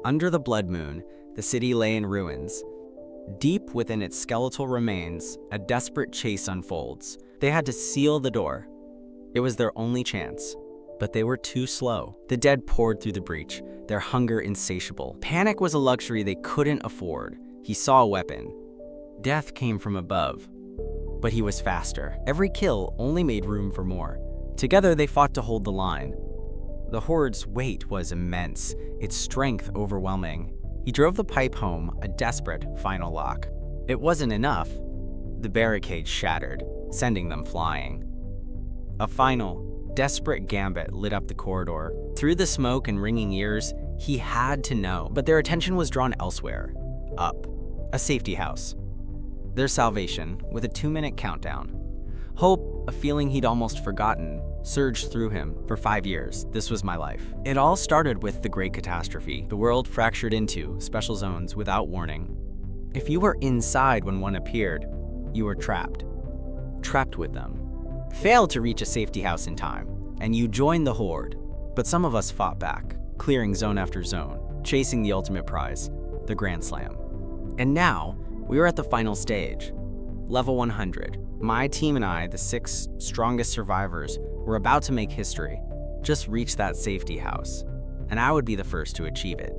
Under the blood moon, the city lay in ruins. Deep within its skeletal remains, a desperate chase unfolds. They had to seal the door. It was their only chance. But they were too slow. The dead poured through the breach, their hunger insatiable. Panic was a luxury they couldn't afford. He saw a weapon. Death came from above. But he was faster. Every kill only made room for more. Together they fought to hold the line. The horde's weight was immense, its strength overwhelming. He drove the pipe home, a desperate final lock. It wasn't enough. The barricade shattered, sending them flying. A final, desperate gambit lit up the corridor. Through the smoke and ringing ears, he had to know. But their attention was drawn elsewhere. Up. A safety house. Their salvation, with a 2-minute countdown. Hope, a feeling he'd almost forgotten, surged through him. For 5 years, this was my life. It all started with the Great Catastrophe. The world fractured into special zones without warning. If you were inside when one appeared, you were trapped. Trapped with them. Failed to reach a safety house in time, and you joined the horde. But some of us fought back, clearing zone after zone, chasing the ultimate prize, the Grand Slam. And now, we were at the final stage. Level 100. My team and I, the 6 strongest survivors, were about to make history. Just reach that safety house, and I would be the first to achieve it.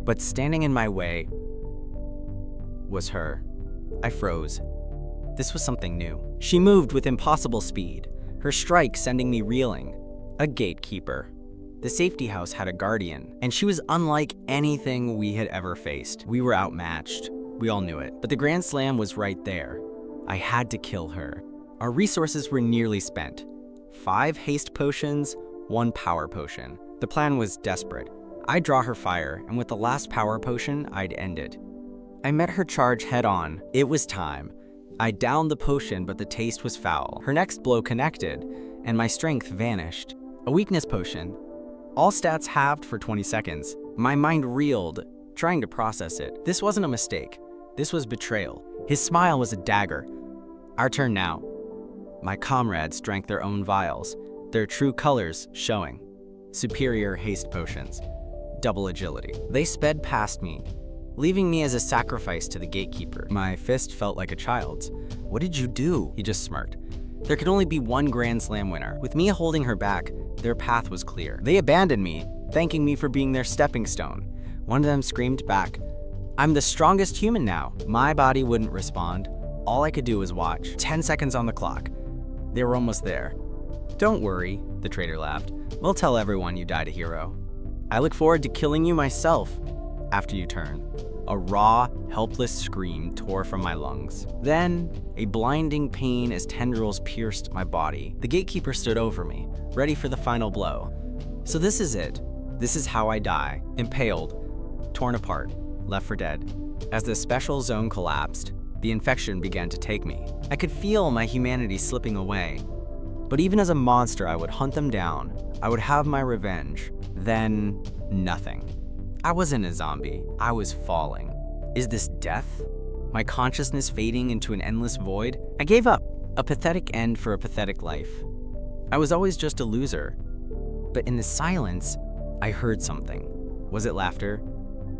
But standing in my way was her. I froze. This was something new. She moved with impossible speed, her strike sending me reeling. A gatekeeper. The safety house had a guardian, and she was unlike anything we had ever faced. We were outmatched. We all knew it. But the Grand Slam was right there. I had to kill her. Our resources were nearly spent. 5 haste potions, 1 power potion. The plan was desperate. I'd draw her fire, and with the last power potion, I'd end it. I met her charge head on. It was time. I downed the potion, but the taste was foul. Her next blow connected, and my strength vanished. A weakness potion. All stats halved for 20 seconds. My mind reeled, trying to process it. This wasn't a mistake. This was betrayal. His smile was a dagger. Our turn now. My comrades drank their own vials, their true colors showing. Superior haste potions. Double agility. They sped past me, leaving me as a sacrifice to the gatekeeper. My fist felt like a child's. What did you do? He just smirked. There could only be one Grand Slam winner. With me holding her back, their path was clear. They abandoned me, thanking me for being their stepping stone. One of them screamed back, "I'm the strongest human now." My body wouldn't respond. All I could do was watch. 10 seconds on the clock. They were almost there. "Don't worry," the traitor laughed. "We'll tell everyone you died a hero. I look forward to killing you myself after you turn." A raw, helpless scream tore from my lungs. Then, a blinding pain as tendrils pierced my body. The gatekeeper stood over me, ready for the final blow. So this is it. This is how I die. Impaled, torn apart, left for dead. As the special zone collapsed, the infection began to take me. I could feel my humanity slipping away. But even as a monster, I would hunt them down. I would have my revenge. Then, nothing. I wasn't a zombie. I was falling. Is this death? My consciousness fading into an endless void? I gave up. A pathetic end for a pathetic life. I was always just a loser. But in the silence, I heard something. Was it laughter?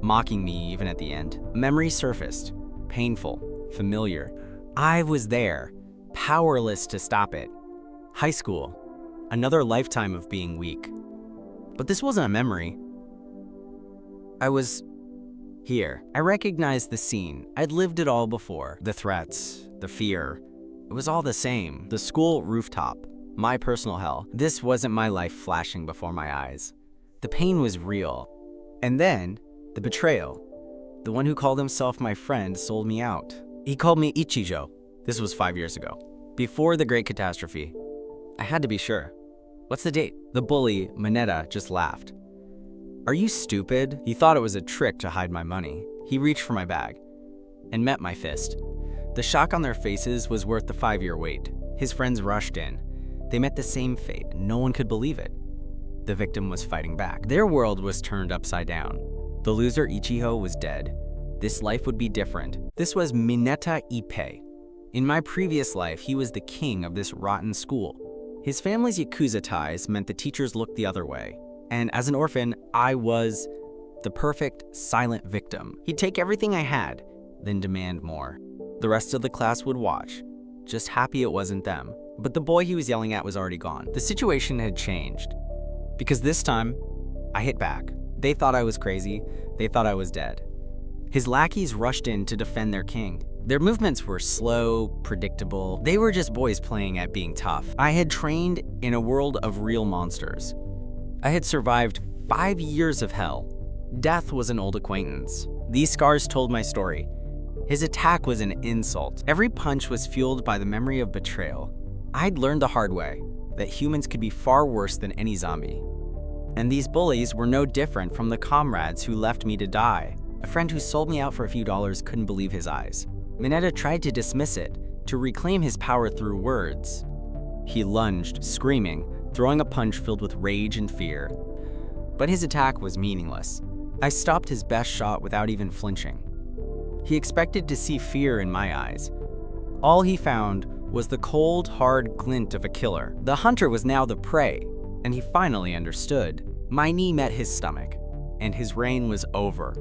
Mocking me even at the end. Memory surfaced. Painful. Familiar. I was there. Powerless to stop it. High school. Another lifetime of being weak. But this wasn't a memory. I was here. I recognized the scene. I'd lived it all before. The threats, the fear. It was all the same. The school rooftop, my personal hell. This wasn't my life flashing before my eyes. The pain was real. And then, the betrayal. The one who called himself my friend sold me out. He called me Ichijo. This was 5 years ago. Before the Great Catastrophe. I had to be sure. What's the date? The bully, Mineta, just laughed. Are you stupid? He thought it was a trick to hide my money. He reached for my bag and met my fist. The shock on their faces was worth the 5-year wait. His friends rushed in. They met the same fate. No one could believe it. The victim was fighting back. Their world was turned upside down. The loser Ichijo was dead. This life would be different. This was Mineta Ippei. In my previous life, he was the king of this rotten school. His family's Yakuza ties meant the teachers looked the other way. And as an orphan, I was the perfect, silent victim. He'd take everything I had, then demand more. The rest of the class would watch, just happy it wasn't them. But the boy he was yelling at was already gone. The situation had changed, because this time, I hit back. They thought I was crazy. They thought I was dead. His lackeys rushed in to defend their king. Their movements were slow, predictable. They were just boys playing at being tough. I had trained in a world of real monsters. I had survived 5 years of hell. Death was an old acquaintance. These scars told my story. His attack was an insult. Every punch was fueled by the memory of betrayal. I'd learned the hard way that humans could be far worse than any zombie. And these bullies were no different from the comrades who left me to die. A friend who sold me out for a few dollars couldn't believe his eyes. Mineta tried to dismiss it, to reclaim his power through words. He lunged, screaming, throwing a punch filled with rage and fear. But his attack was meaningless. I stopped his best shot without even flinching. He expected to see fear in my eyes. All he found was the cold, hard glint of a killer. The hunter was now the prey, and he finally understood. My knee met his stomach, and his reign was over.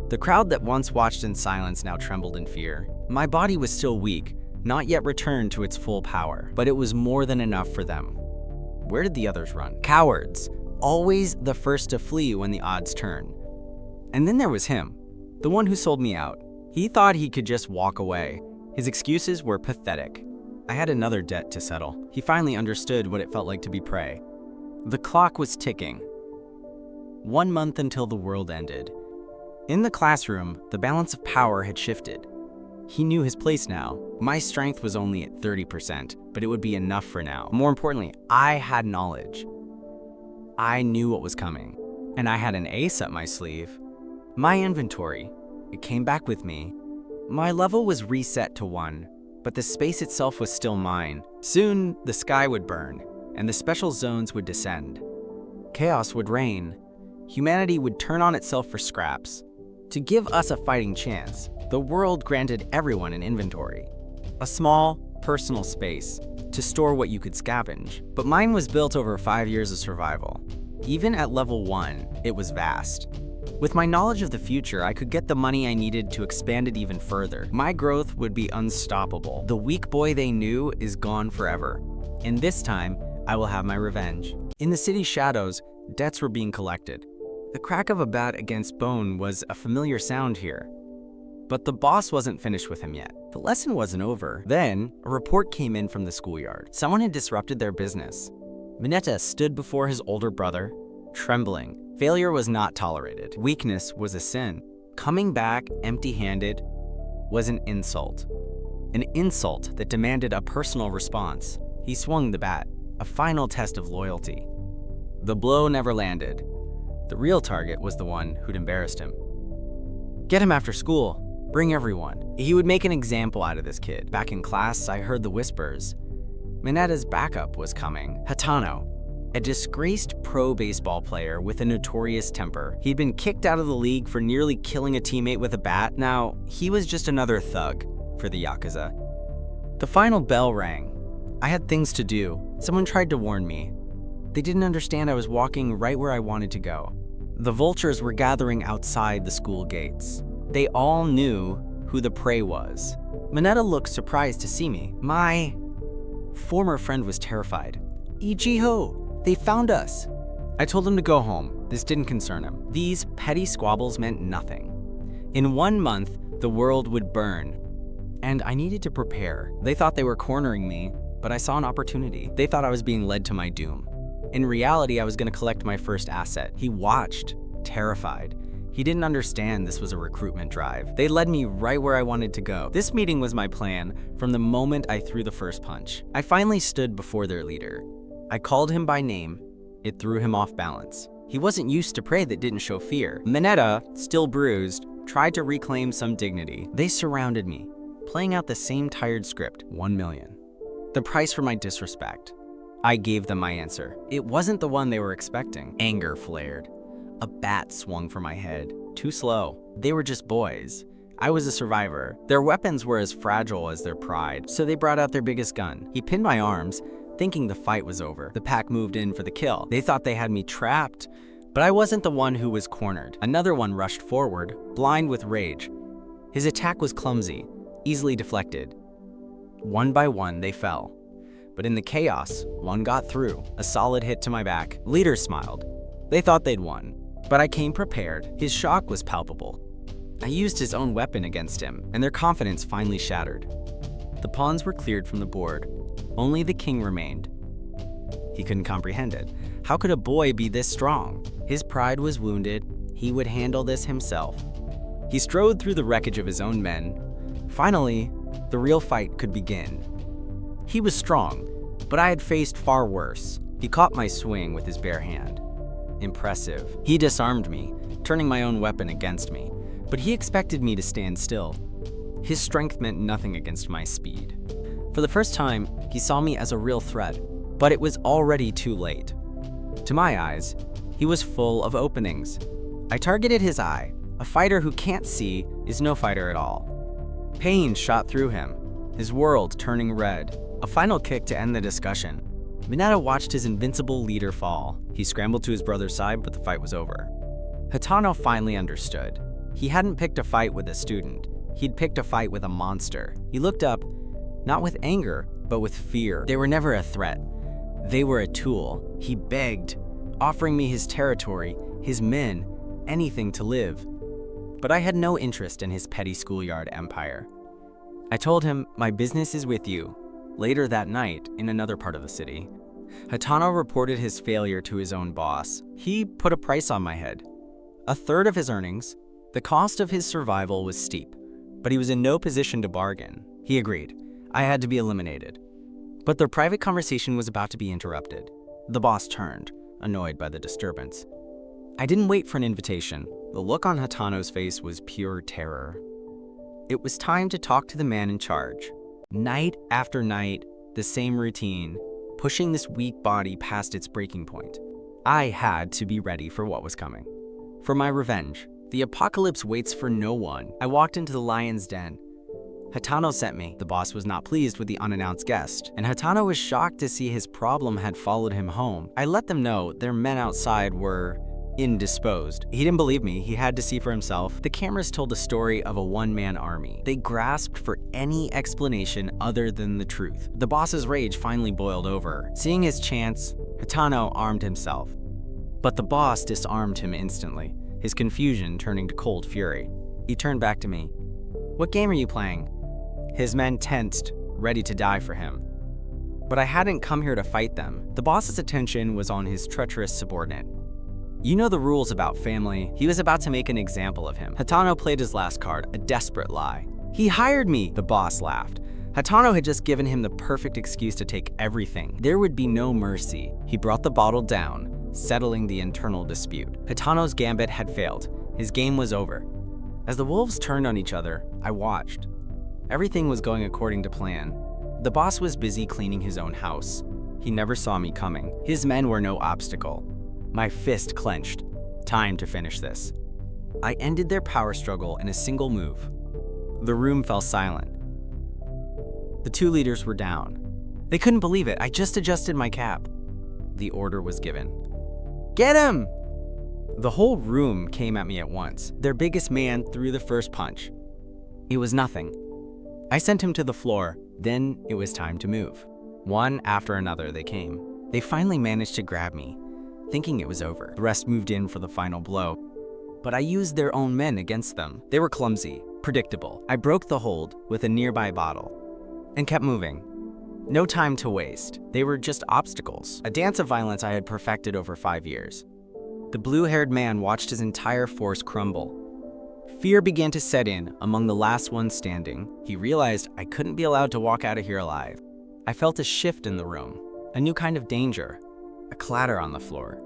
The crowd that once watched in silence now trembled in fear. My body was still weak, not yet returned to its full power, but it was more than enough for them. Where did the others run? Cowards, always the first to flee when the odds turn. And then there was him, the one who sold me out. He thought he could just walk away. His excuses were pathetic. I had another debt to settle. He finally understood what it felt like to be prey. The clock was ticking. 1 month until the world ended. In the classroom, the balance of power had shifted. He knew his place now. My strength was only at 30%, but it would be enough for now. More importantly, I had knowledge. I knew what was coming, and I had an ace up my sleeve. My inventory, it came back with me. My level was reset to 1, but the space itself was still mine. Soon, the sky would burn, and the special zones would descend. Chaos would reign. Humanity would turn on itself for scraps. To give us a fighting chance, the world granted everyone an inventory. A small, personal space to store what you could scavenge. But mine was built over 5 years of survival. Even at level 1, it was vast. With my knowledge of the future, I could get the money I needed to expand it even further. My growth would be unstoppable. The weak boy they knew is gone forever. And this time, I will have my revenge. In the city's shadows, debts were being collected. The crack of a bat against bone was a familiar sound here. But the boss wasn't finished with him yet. The lesson wasn't over. Then, a report came in from the schoolyard. Someone had disrupted their business. Mineta stood before his older brother, trembling. Failure was not tolerated. Weakness was a sin. Coming back empty-handed was an insult. An insult that demanded a personal response. He swung the bat, a final test of loyalty. The blow never landed. The real target was the one who'd embarrassed him. Get him after school. Bring everyone. He would make an example out of this kid. Back in class, I heard the whispers. Mineta's backup was coming. Hatano, a disgraced pro baseball player with a notorious temper. He'd been kicked out of the league for nearly killing a teammate with a bat. Now, he was just another thug for the Yakuza. The final bell rang. I had things to do. Someone tried to warn me. They didn't understand I was walking right where I wanted to go. The vultures were gathering outside the school gates. They all knew who the prey was. Mineta looked surprised to see me. My former friend was terrified. Ichiho, they found us. I told him to go home. This didn't concern him. These petty squabbles meant nothing. In 1 month, the world would burn. And I needed to prepare. They thought they were cornering me, but I saw an opportunity. They thought I was being led to my doom. In reality, I was going to collect my first asset. He watched, terrified. He didn't understand this was a recruitment drive. They led me right where I wanted to go. This meeting was my plan from the moment I threw the first punch. I finally stood before their leader. I called him by name. It threw him off balance. He wasn't used to prey that didn't show fear. Mineta, still bruised, tried to reclaim some dignity. They surrounded me, playing out the same tired script, 1 million. The price for my disrespect. I gave them my answer. It wasn't the one they were expecting. Anger flared. A bat swung for my head. Too slow. They were just boys. I was a survivor. Their weapons were as fragile as their pride, so they brought out their biggest gun. He pinned my arms, thinking the fight was over. The pack moved in for the kill. They thought they had me trapped, But I wasn't the one who was cornered. Another one rushed forward, blind with rage. His attack was clumsy, easily deflected. One by one, they fell. But in the chaos, one got through, a solid hit to my back. Leaders smiled. They thought they'd won. But I came prepared. His shock was palpable. I used his own weapon against him, and their confidence finally shattered. The pawns were cleared from the board. Only the king remained. He couldn't comprehend it. How could a boy be this strong? His pride was wounded. He would handle this himself. He strode through the wreckage of his own men. Finally, the real fight could begin. He was strong, but I had faced far worse. He caught my swing with his bare hand. Impressive. He disarmed me, turning my own weapon against me, but he expected me to stand still. His strength meant nothing against my speed. For the first time, he saw me as a real threat, but it was already too late. To my eyes, he was full of openings. I targeted his eye. A fighter who can't see is no fighter at all. Pain shot through him, his world turning red. A final kick to end the discussion. Minato watched his invincible leader fall. He scrambled to his brother's side, but the fight was over. Hatano finally understood. He hadn't picked a fight with a student. He'd picked a fight with a monster. He looked up, not with anger, but with fear. They were never a threat. They were a tool. He begged, offering me his territory, his men, anything to live. But I had no interest in his petty schoolyard empire. I told him, my business is with you. Later that night, in another part of the city, Hatano reported his failure to his own boss. He put a price on my head. 1/3 of his earnings. The cost of his survival was steep, but he was in no position to bargain. He agreed. I had to be eliminated. But their private conversation was about to be interrupted. The boss turned, annoyed by the disturbance. I didn't wait for an invitation. The look on Hatano's face was pure terror. It was time to talk to the man in charge. Night after night, the same routine, pushing this weak body past its breaking point. I had to be ready for what was coming. For my revenge. The apocalypse waits for no one. I walked into the lion's den. Hatano sent me. The boss was not pleased with the unannounced guest, and Hatano was shocked to see his problem had followed him home. I let them know their men outside were indisposed. He didn't believe me. He had to see for himself. The cameras told the story of a one-man army. They grasped for any explanation other than the truth. The boss's rage finally boiled over. Seeing his chance, Hatano armed himself. But the boss disarmed him instantly, his confusion turning to cold fury. He turned back to me. What game are you playing? His men tensed, ready to die for him. But I hadn't come here to fight them. The boss's attention was on his treacherous subordinate. You know the rules about family. He was about to make an example of him. Hatano played his last card, a desperate lie. He hired me, the boss laughed. Hatano had just given him the perfect excuse to take everything. There would be no mercy. He brought the bottle down, settling the internal dispute. Hatano's gambit had failed. His game was over. As the wolves turned on each other, I watched. Everything was going according to plan. The boss was busy cleaning his own house. He never saw me coming. His men were no obstacle. My fist clenched. Time to finish this. I ended their power struggle in a single move. The room fell silent. The two leaders were down. They couldn't believe it. I just adjusted my cap. The order was given. Get him! The whole room came at me at once. Their biggest man threw the first punch. It was nothing. I sent him to the floor. Then it was time to move. One after another they came. They finally managed to grab me, thinking it was over. The rest moved in for the final blow. But I used their own men against them. They were clumsy, predictable. I broke the hold with a nearby bottle and kept moving. No time to waste. They were just obstacles. A dance of violence I had perfected over 5 years. The blue-haired man watched his entire force crumble. Fear began to set in among the last ones standing. He realized I couldn't be allowed to walk out of here alive. I felt a shift in the room, a new kind of danger, a clatter on the floor.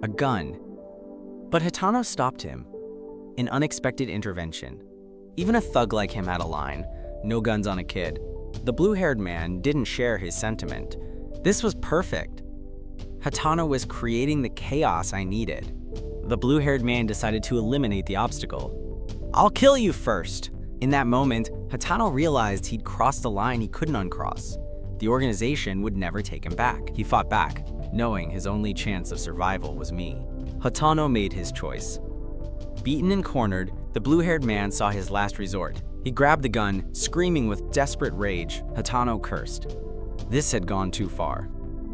A gun. But Hatano stopped him. An unexpected intervention. Even a thug like him had a line, no guns on a kid. The blue-haired man didn't share his sentiment. This was perfect. Hatano was creating the chaos I needed. The blue-haired man decided to eliminate the obstacle. I'll kill you first. In that moment, Hatano realized he'd crossed a line he couldn't uncross. The organization would never take him back. He fought back. knowing his only chance of survival was me. Hatano made his choice. Beaten and cornered, the blue-haired man saw his last resort. He grabbed the gun, screaming with desperate rage. Hatano cursed. This had gone too far.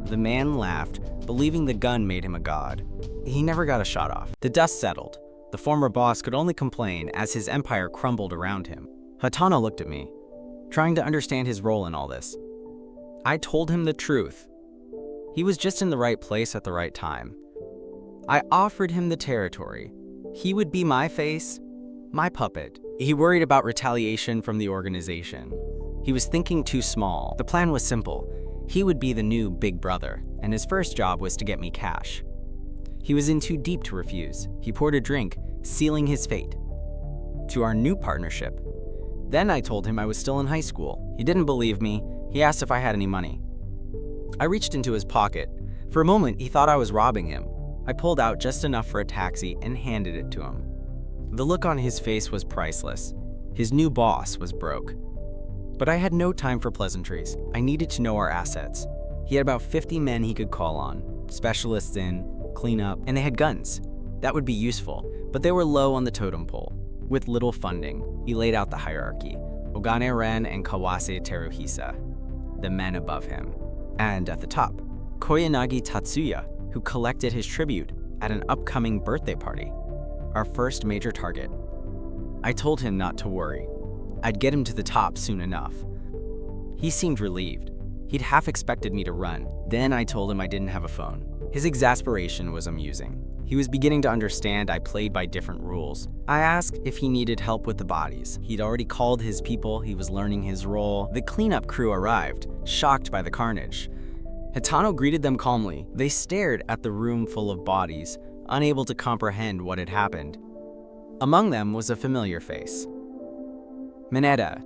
The man laughed, believing the gun made him a god. He never got a shot off. The dust settled. The former boss could only complain as his empire crumbled around him. Hatano looked at me, trying to understand his role in all this. I told him the truth. He was just in the right place at the right time. I offered him the territory. He would be my face, my puppet. He worried about retaliation from the organization. He was thinking too small. The plan was simple. He would be the new big brother, and his first job was to get me cash. He was in too deep to refuse. He poured a drink, sealing his fate. To our new partnership. Then I told him I was still in high school. He didn't believe me. He asked if I had any money. I reached into his pocket. For a moment, he thought I was robbing him. I pulled out just enough for a taxi and handed it to him. The look on his face was priceless. His new boss was broke. But I had no time for pleasantries. I needed to know our assets. He had about 50 men he could call on, specialists in cleanup, and they had guns. That would be useful, but they were low on the totem pole. With little funding, he laid out the hierarchy. Ogane Ren and Kawase Teruhisa, the men above him. And at the top, Koyanagi Tatsuya, who collected his tribute at an upcoming birthday party, our first major target. I told him not to worry. I'd get him to the top soon enough. He seemed relieved. He'd half expected me to run. Then I told him I didn't have a phone. His exasperation was amusing. He was beginning to understand I played by different rules. I asked if he needed help with the bodies. He'd already called his people. He was learning his role. The cleanup crew arrived, shocked by the carnage. Hatano greeted them calmly. They stared at the room full of bodies, unable to comprehend what had happened. Among them was a familiar face. Mineta.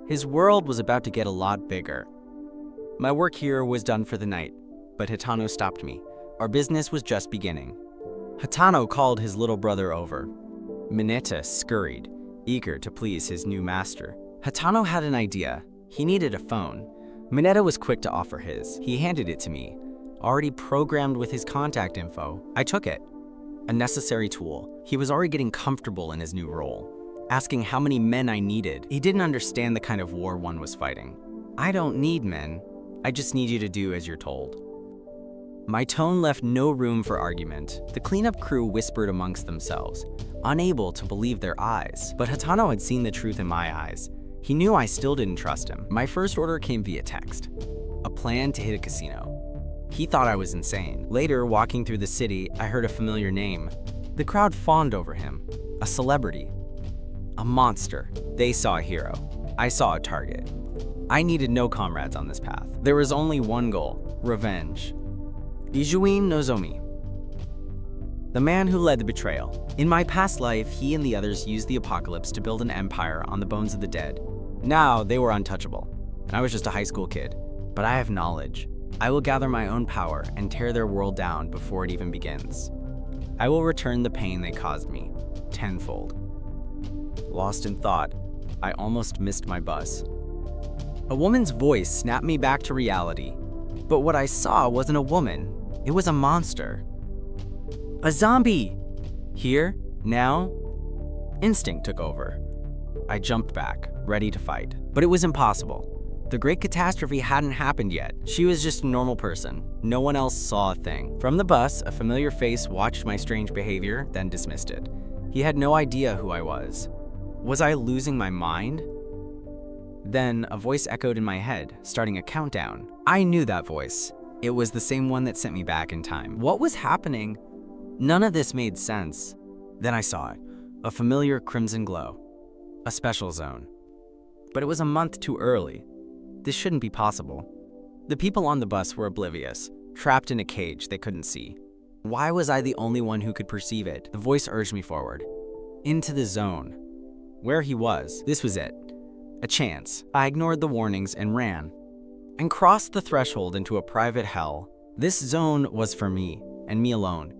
His world was about to get a lot bigger. My work here was done for the night, but Hatano stopped me. Our business was just beginning. Hatano called his little brother over. Mineta scurried, eager to please his new master. Hatano had an idea. He needed a phone. Mineta was quick to offer his. He handed it to me, already programmed with his contact info. I took it. A necessary tool. He was already getting comfortable in his new role, asking how many men I needed. He didn't understand the kind of war one was fighting. I don't need men. I just need you to do as you're told. My tone left no room for argument. The cleanup crew whispered amongst themselves, unable to believe their eyes. But Hatano had seen the truth in my eyes. He knew I still didn't trust him. My first order came via text. A plan to hit a casino. He thought I was insane. Later, walking through the city, I heard a familiar name. The crowd fawned over him. A celebrity. A monster. They saw a hero. I saw a target. I needed no comrades on this path. There was only one goal: revenge. Ijuin Nozomi, the man who led the betrayal. In my past life, he and the others used the apocalypse to build an empire on the bones of the dead. Now, they were untouchable, and I was just a high school kid. But I have knowledge. I will gather my own power and tear their world down before it even begins. I will return the pain they caused me, tenfold. Lost in thought, I almost missed my bus. A woman's voice snapped me back to reality. But what I saw wasn't a woman. It was a monster. A zombie! Here? Now? Instinct took over. I jumped back, ready to fight. But it was impossible. The great catastrophe hadn't happened yet. She was just a normal person. No one else saw a thing. From the bus, a familiar face watched my strange behavior, then dismissed it. He had no idea who I was. Was I losing my mind? Then a voice echoed in my head, starting a countdown. I knew that voice. It was the same one that sent me back in time. What was happening? None of this made sense. Then I saw it. A familiar crimson glow. A special zone. But it was a month too early. This shouldn't be possible. The people on the bus were oblivious, trapped in a cage they couldn't see. Why was I the only one who could perceive it? The voice urged me forward. Into the zone. Where he was, this was it. A chance. I ignored the warnings and ran, and crossed the threshold into a private hell. This zone was for me, and me alone.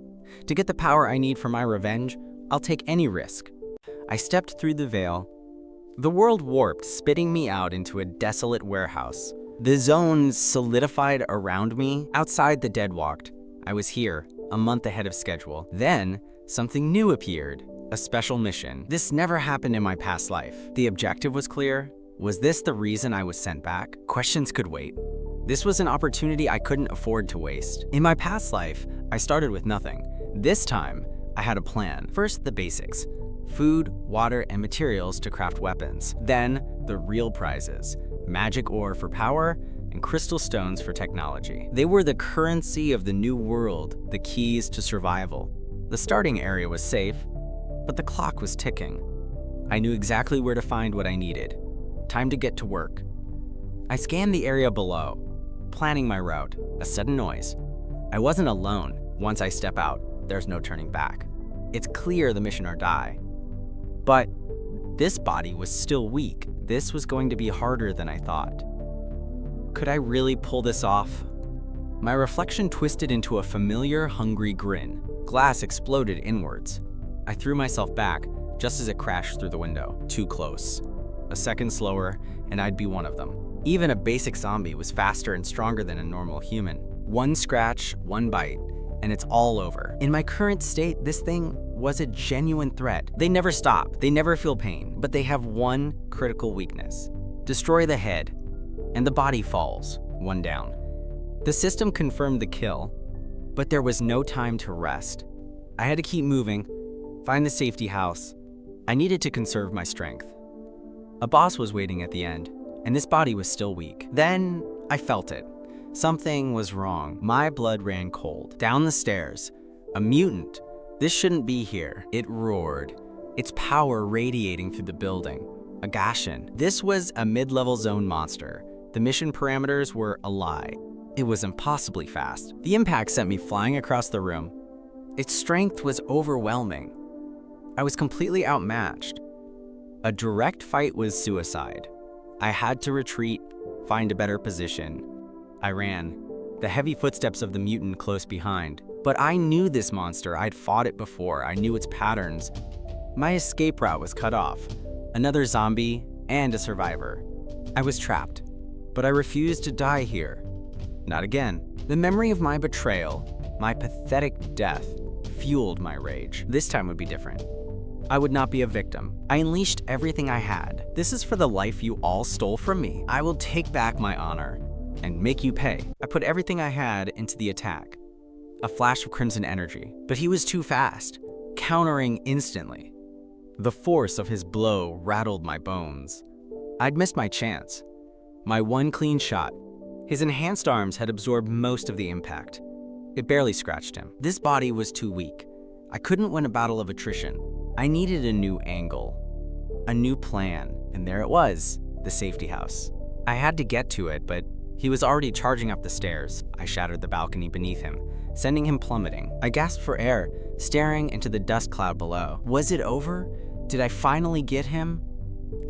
To get the power I need for my revenge, I'll take any risk. I stepped through the veil. The world warped, spitting me out into a desolate warehouse. The zone solidified around me. Outside, the dead walked, I was here, a month ahead of schedule. Then, something new appeared, a special mission. This never happened in my past life. The objective was clear. Was this the reason I was sent back? Questions could wait. This was an opportunity I couldn't afford to waste. In my past life, I started with nothing. This time, I had a plan. First, the basics: food, water, and materials to craft weapons. Then, the real prizes: magic ore for power and crystal stones for technology. They were the currency of the new world, the keys to survival. The starting area was safe, but the clock was ticking. I knew exactly where to find what I needed. Time to get to work. I scanned the area below, planning my route. A sudden noise. I wasn't alone. Once I step out, there's no turning back. It's clear the mission or die. But this body was still weak. This was going to be harder than I thought. Could I really pull this off? My reflection twisted into a familiar, hungry grin. Glass exploded inwards. I threw myself back just as it crashed through the window. Too close. A second slower, and I'd be one of them. Even a basic zombie was faster and stronger than a normal human. One scratch, one bite, and it's all over. In my current state, this thing was a genuine threat. They never stop, they never feel pain, but they have one critical weakness. Destroy the head, and the body falls, one down. The system confirmed the kill, but there was no time to rest. I had to keep moving, find the safety house. I needed to conserve my strength. A boss was waiting at the end, and this body was still weak. Then I felt it. Something was wrong. My blood ran cold. Down the stairs, a mutant. This shouldn't be here. It roared, its power radiating through the building. A Gashan. This was a mid-level zone monster. The mission parameters were a lie. It was impossibly fast. The impact sent me flying across the room. Its strength was overwhelming. I was completely outmatched. A direct fight was suicide. I had to retreat, find a better position. I ran, the heavy footsteps of the mutant close behind. But I knew this monster. I'd fought it before. I knew its patterns. My escape route was cut off. Another zombie and a survivor. I was trapped, but I refused to die here. Not again. The memory of my betrayal, my pathetic death, fueled my rage. This time would be different. I would not be a victim. I unleashed everything I had. This is for the life you all stole from me. I will take back my honor and make you pay. I put everything I had into the attack. A flash of crimson energy, but he was too fast, countering instantly. The force of his blow rattled my bones. I'd missed my chance. My one clean shot. His enhanced arms had absorbed most of the impact. It barely scratched him. This body was too weak. I couldn't win a battle of attrition. I needed a new angle, a new plan, and there it was, the safety house. I had to get to it, but he was already charging up the stairs. I shattered the balcony beneath him, sending him plummeting. I gasped for air, staring into the dust cloud below. Was it over? Did I finally get him?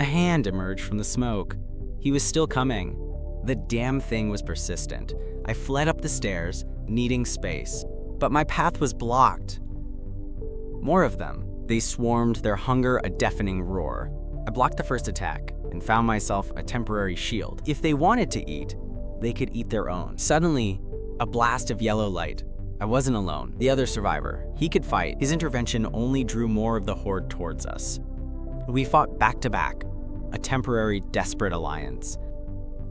A hand emerged from the smoke. He was still coming. The damn thing was persistent. I fled up the stairs, needing space, but my path was blocked. More of them. They swarmed, their hunger a deafening roar. I blocked the first attack and found myself a temporary shield. If they wanted to eat, they could eat their own. Suddenly, a blast of yellow light. I wasn't alone. The other survivor, he could fight. His intervention only drew more of the horde towards us. We fought back to back, a temporary, desperate alliance.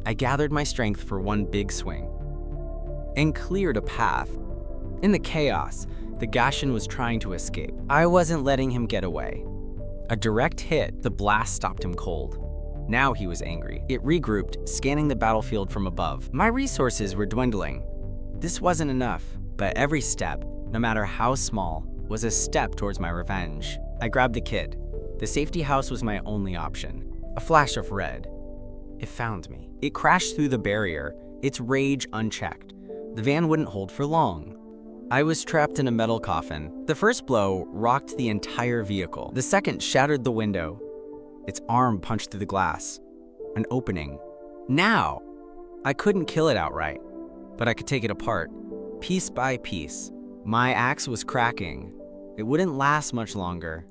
I gathered my strength for one big swing and cleared a path. In the chaos, the Gashan was trying to escape. I wasn't letting him get away. A direct hit, the blast stopped him cold. Now he was angry. It regrouped, scanning the battlefield from above. My resources were dwindling. This wasn't enough, but every step, no matter how small, was a step towards my revenge. I grabbed the kit. The safety house was my only option. A flash of red. It found me. It crashed through the barrier, its rage unchecked. The van wouldn't hold for long. I was trapped in a metal coffin. The first blow rocked the entire vehicle. The second shattered the window. Its arm punched through the glass. An opening. Now! I couldn't kill it outright, but I could take it apart, piece by piece. My axe was cracking. It wouldn't last much longer.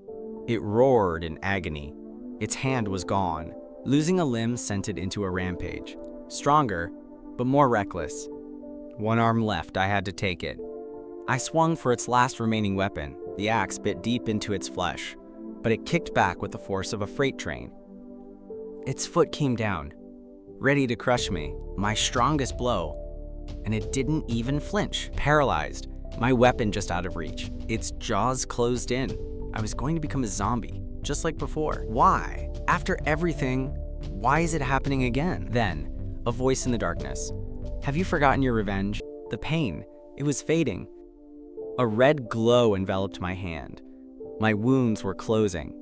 It roared in agony. Its hand was gone. Losing a limb sent it into a rampage. Stronger, but more reckless. One arm left, I had to take it. I swung for its last remaining weapon. The axe bit deep into its flesh, but it kicked back with the force of a freight train. Its foot came down, ready to crush me, my strongest blow, and it didn't even flinch. Paralyzed, my weapon just out of reach. Its jaws closed in. I was going to become a zombie, just like before. Why? After everything, why is it happening again? Then, a voice in the darkness. Have you forgotten your revenge? The pain, it was fading. A red glow enveloped my hand. My wounds were closing.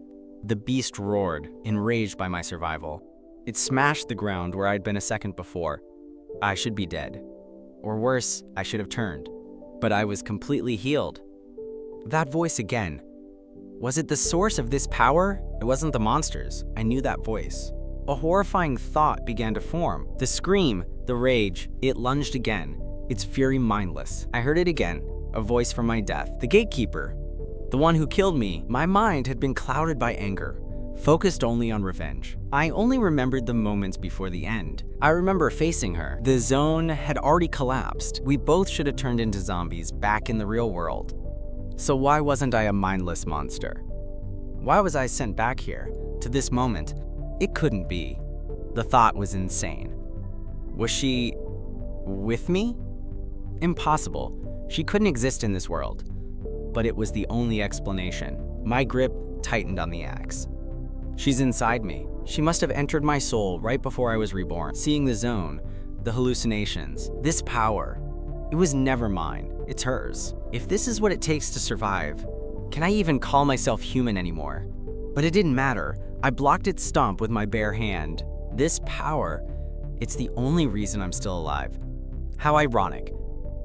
The beast roared, enraged by my survival. It smashed the ground where I'd been a second before. I should be dead. Or worse, I should have turned. But I was completely healed. That voice again. Was it the source of this power? It wasn't the monsters. I knew that voice. A horrifying thought began to form. The scream, the rage, it lunged again, its fury mindless. I heard it again, a voice from my death. The gatekeeper, the one who killed me. My mind had been clouded by anger, focused only on revenge. I only remembered the moments before the end. I remember facing her. The zone had already collapsed. We both should have turned into zombies back in the real world. So why wasn't I a mindless monster? Why was I sent back here, to this moment? It couldn't be. The thought was insane. Was she with me? Impossible. She couldn't exist in this world. But it was the only explanation. My grip tightened on the axe. She's inside me. She must have entered my soul right before I was reborn, seeing the zone, the hallucinations, this power. It was never mine. It's hers. If this is what it takes to survive, can I even call myself human anymore? But it didn't matter. I blocked its stomp with my bare hand. This power, it's the only reason I'm still alive. How ironic.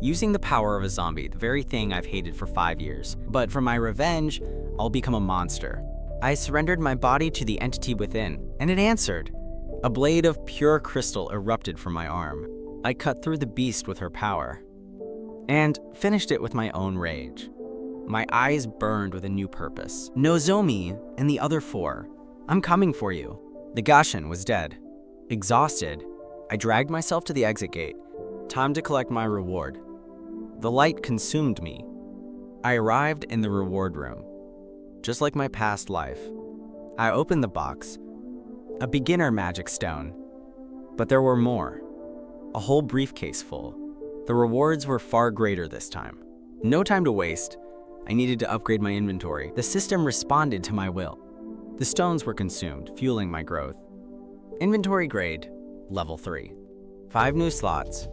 Using the power of a zombie, the very thing I've hated for 5 years. But for my revenge, I'll become a monster. I surrendered my body to the entity within, and it answered. A blade of pure crystal erupted from my arm. I cut through the beast with her power, and finished it with my own rage. My eyes burned with a new purpose. Nozomi and the other 4, I'm coming for you. The Gashin was dead. Exhausted, I dragged myself to the exit gate. Time to collect my reward. The light consumed me. I arrived in the reward room. Just like my past life. I opened the box. A beginner magic stone. But there were more. A whole briefcase full. The rewards were far greater this time. No time to waste. I needed to upgrade my inventory. The system responded to my will. The stones were consumed, fueling my growth. Inventory grade, level 3. 5 new slots.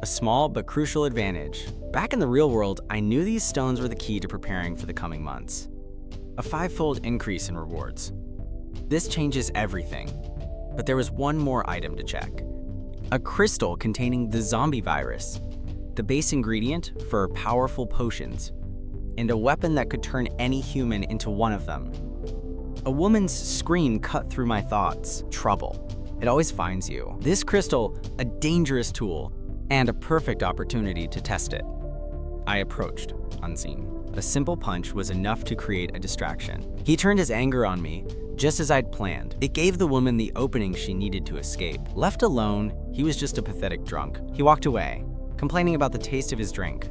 A small but crucial advantage. Back in the real world, I knew these stones were the key to preparing for the coming months. A 5-fold increase in rewards. This changes everything. But there was one more item to check. A crystal containing the zombie virus, the base ingredient for powerful potions, and a weapon that could turn any human into one of them. A woman's scream cut through my thoughts. Trouble. It always finds you. This crystal, a dangerous tool, and a perfect opportunity to test it. I approached, unseen. A simple punch was enough to create a distraction. He turned his anger on me, just as I'd planned. It gave the woman the opening she needed to escape. Left alone, he was just a pathetic drunk. He walked away, complaining about the taste of his drink.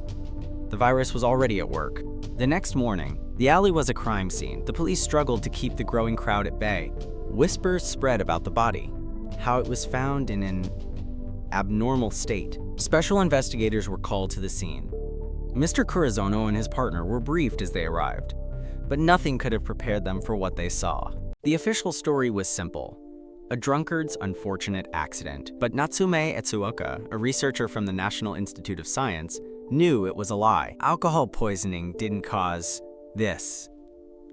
The virus was already at work. The next morning, the alley was a crime scene. The police struggled to keep the growing crowd at bay. Whispers spread about the body, how it was found in an abnormal state. Special investigators were called to the scene. Mr. Kurizono and his partner were briefed as they arrived, but nothing could have prepared them for what they saw. The official story was simple. A drunkard's unfortunate accident. But Natsume Etsuoka, a researcher from the National Institute of Science, knew it was a lie. Alcohol poisoning didn't cause this.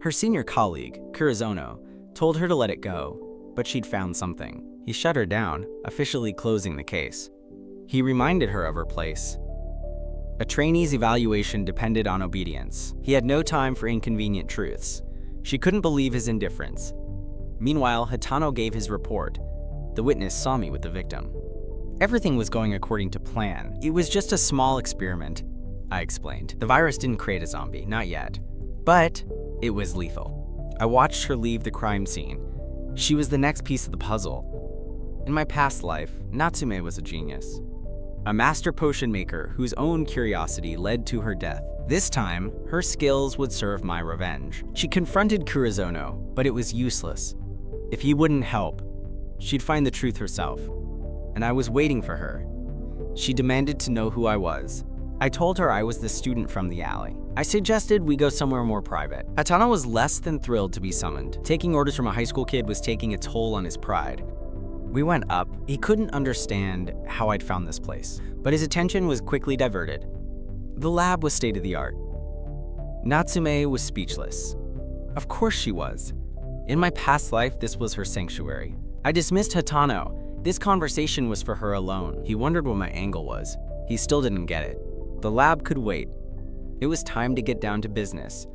Her senior colleague, Kurizono, told her to let it go, but she'd found something. He shut her down, officially closing the case. He reminded her of her place. A trainee's evaluation depended on obedience. He had no time for inconvenient truths. She couldn't believe his indifference. Meanwhile, Hitano gave his report. The witness saw me with the victim. Everything was going according to plan. It was just a small experiment, I explained. The virus didn't create a zombie, not yet. But it was lethal. I watched her leave the crime scene. She was the next piece of the puzzle. In my past life, Natsume was a genius. a master potion maker whose own curiosity led to her death. This time, her skills would serve my revenge. She confronted Kurizono, but it was useless. If he wouldn't help, she'd find the truth herself. And I was waiting for her. She demanded to know who I was. I told her I was the student from the alley. I suggested we go somewhere more private. Hatano was less than thrilled to be summoned. Taking orders from a high school kid was taking a toll on his pride. We went up. He couldn't understand how I'd found this place, but his attention was quickly diverted. The lab was state-of-the-art. Natsume was speechless. Of course she was. In my past life, this was her sanctuary. I dismissed Hatano. This conversation was for her alone. He wondered what my angle was. He still didn't get it. The lab could wait. It was time to get down to business.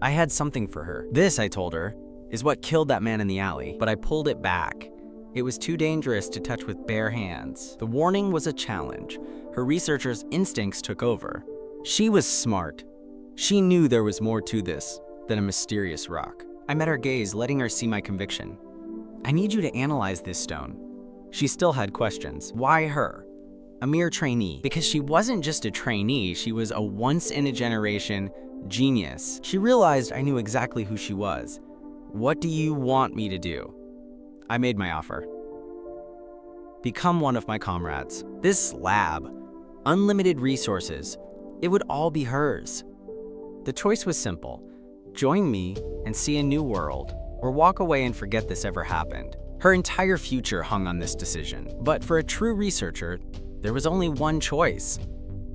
I had something for her. This, I told her, is what killed that man in the alley, but I pulled it back. It was too dangerous to touch with bare hands. The warning was a challenge. Her researcher's instincts took over. She was smart. She knew there was more to this than a mysterious rock. I met her gaze, letting her see my conviction. I need you to analyze this stone. She still had questions. Why her? A mere trainee. Because she wasn't just a trainee, she was a once-in-a-generation genius. She realized I knew exactly who she was. What do you want me to do? I made my offer. Become one of my comrades. This lab, unlimited resources, it would all be hers. The choice was simple. Join me and see a new world, or walk away and forget this ever happened. Her entire future hung on this decision. But for a true researcher, there was only one choice.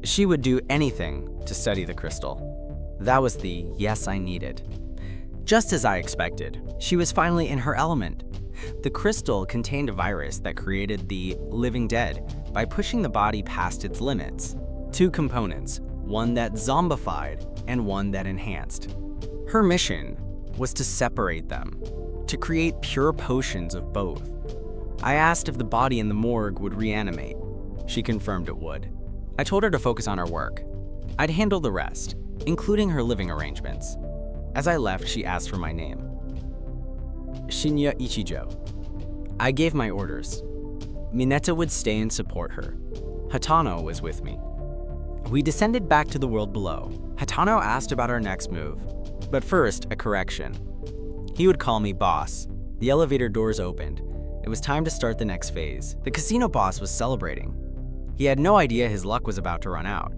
She would do anything to study the crystal. That was the yes I needed. Just as I expected, she was finally in her element. The crystal contained a virus that created the living dead by pushing the body past its limits. Two components, one that zombified and one that enhanced. Her mission was to separate them, to create pure potions of both. I asked if the body in the morgue would reanimate. She confirmed it would. I told her to focus on her work. I'd handle the rest, including her living arrangements. As I left, she asked for my name. Shinya Ichijo. I gave my orders. Mineta would stay and support her. Hatano was with me. We descended back to the world below. Hatano asked about our next move. But first, a correction. He would call me boss. The elevator doors opened. It was time to start the next phase. The casino boss was celebrating. He had no idea his luck was about to run out.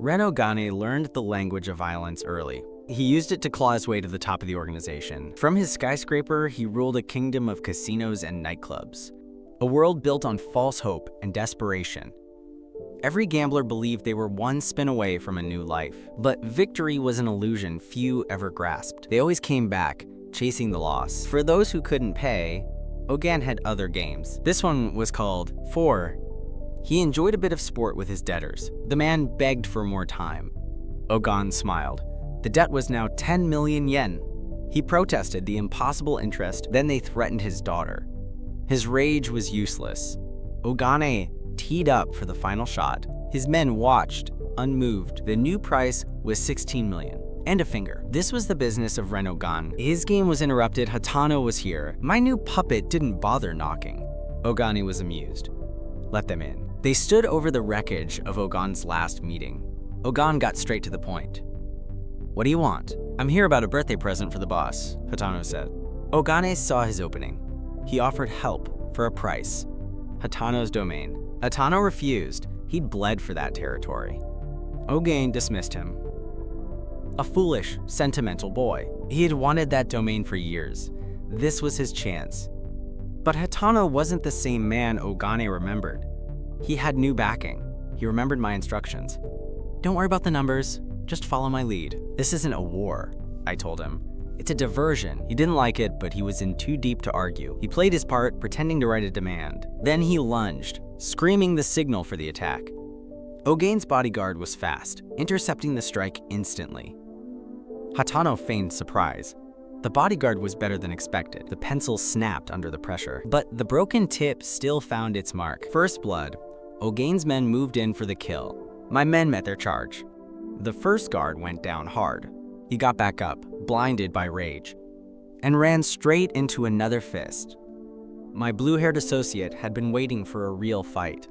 Renogane learned the language of violence early. He used it to claw his way to the top of the organization. From his skyscraper, he ruled a kingdom of casinos and nightclubs. A world built on false hope and desperation. Every gambler believed they were one spin away from a new life. But victory was an illusion few ever grasped. They always came back, chasing the loss. For those who couldn't pay, Ogan had other games. This one was called 4. He enjoyed a bit of sport with his debtors. The man begged for more time. Ogan smiled. The debt was now 10 million yen. He protested the impossible interest, then they threatened his daughter. His rage was useless. Ogane teed up for the final shot. His men watched, unmoved. The new price was 16 million. And a finger. This was the business of Renogan. His game was interrupted. Hatano was here. My new puppet didn't bother knocking. Ogane was amused. Let them in. They stood over the wreckage of Ogan's last meeting. Ogan got straight to the point. What do you want? I'm here about a birthday present for the boss, Hatano said. Ogane saw his opening. He offered help for a price. Hatano's domain. Hatano refused. He'd bled for that territory. Ogane dismissed him. A foolish, sentimental boy. He had wanted that domain for years. This was his chance. But Hatano wasn't the same man Ogane remembered. He had new backing. He remembered my instructions. Don't worry about the numbers, just follow my lead. This isn't a war, I told him. It's a diversion. He didn't like it, but he was in too deep to argue. He played his part, pretending to write a demand. Then he lunged, screaming the signal for the attack. Ogane's bodyguard was fast, intercepting the strike instantly. Hatano feigned surprise. The bodyguard was better than expected. The pencil snapped under the pressure. But the broken tip still found its mark. First blood, Ogane's men moved in for the kill. My men met their charge. The first guard went down hard. He got back up, blinded by rage, and ran straight into another fist. My blue-haired associate had been waiting for a real fight.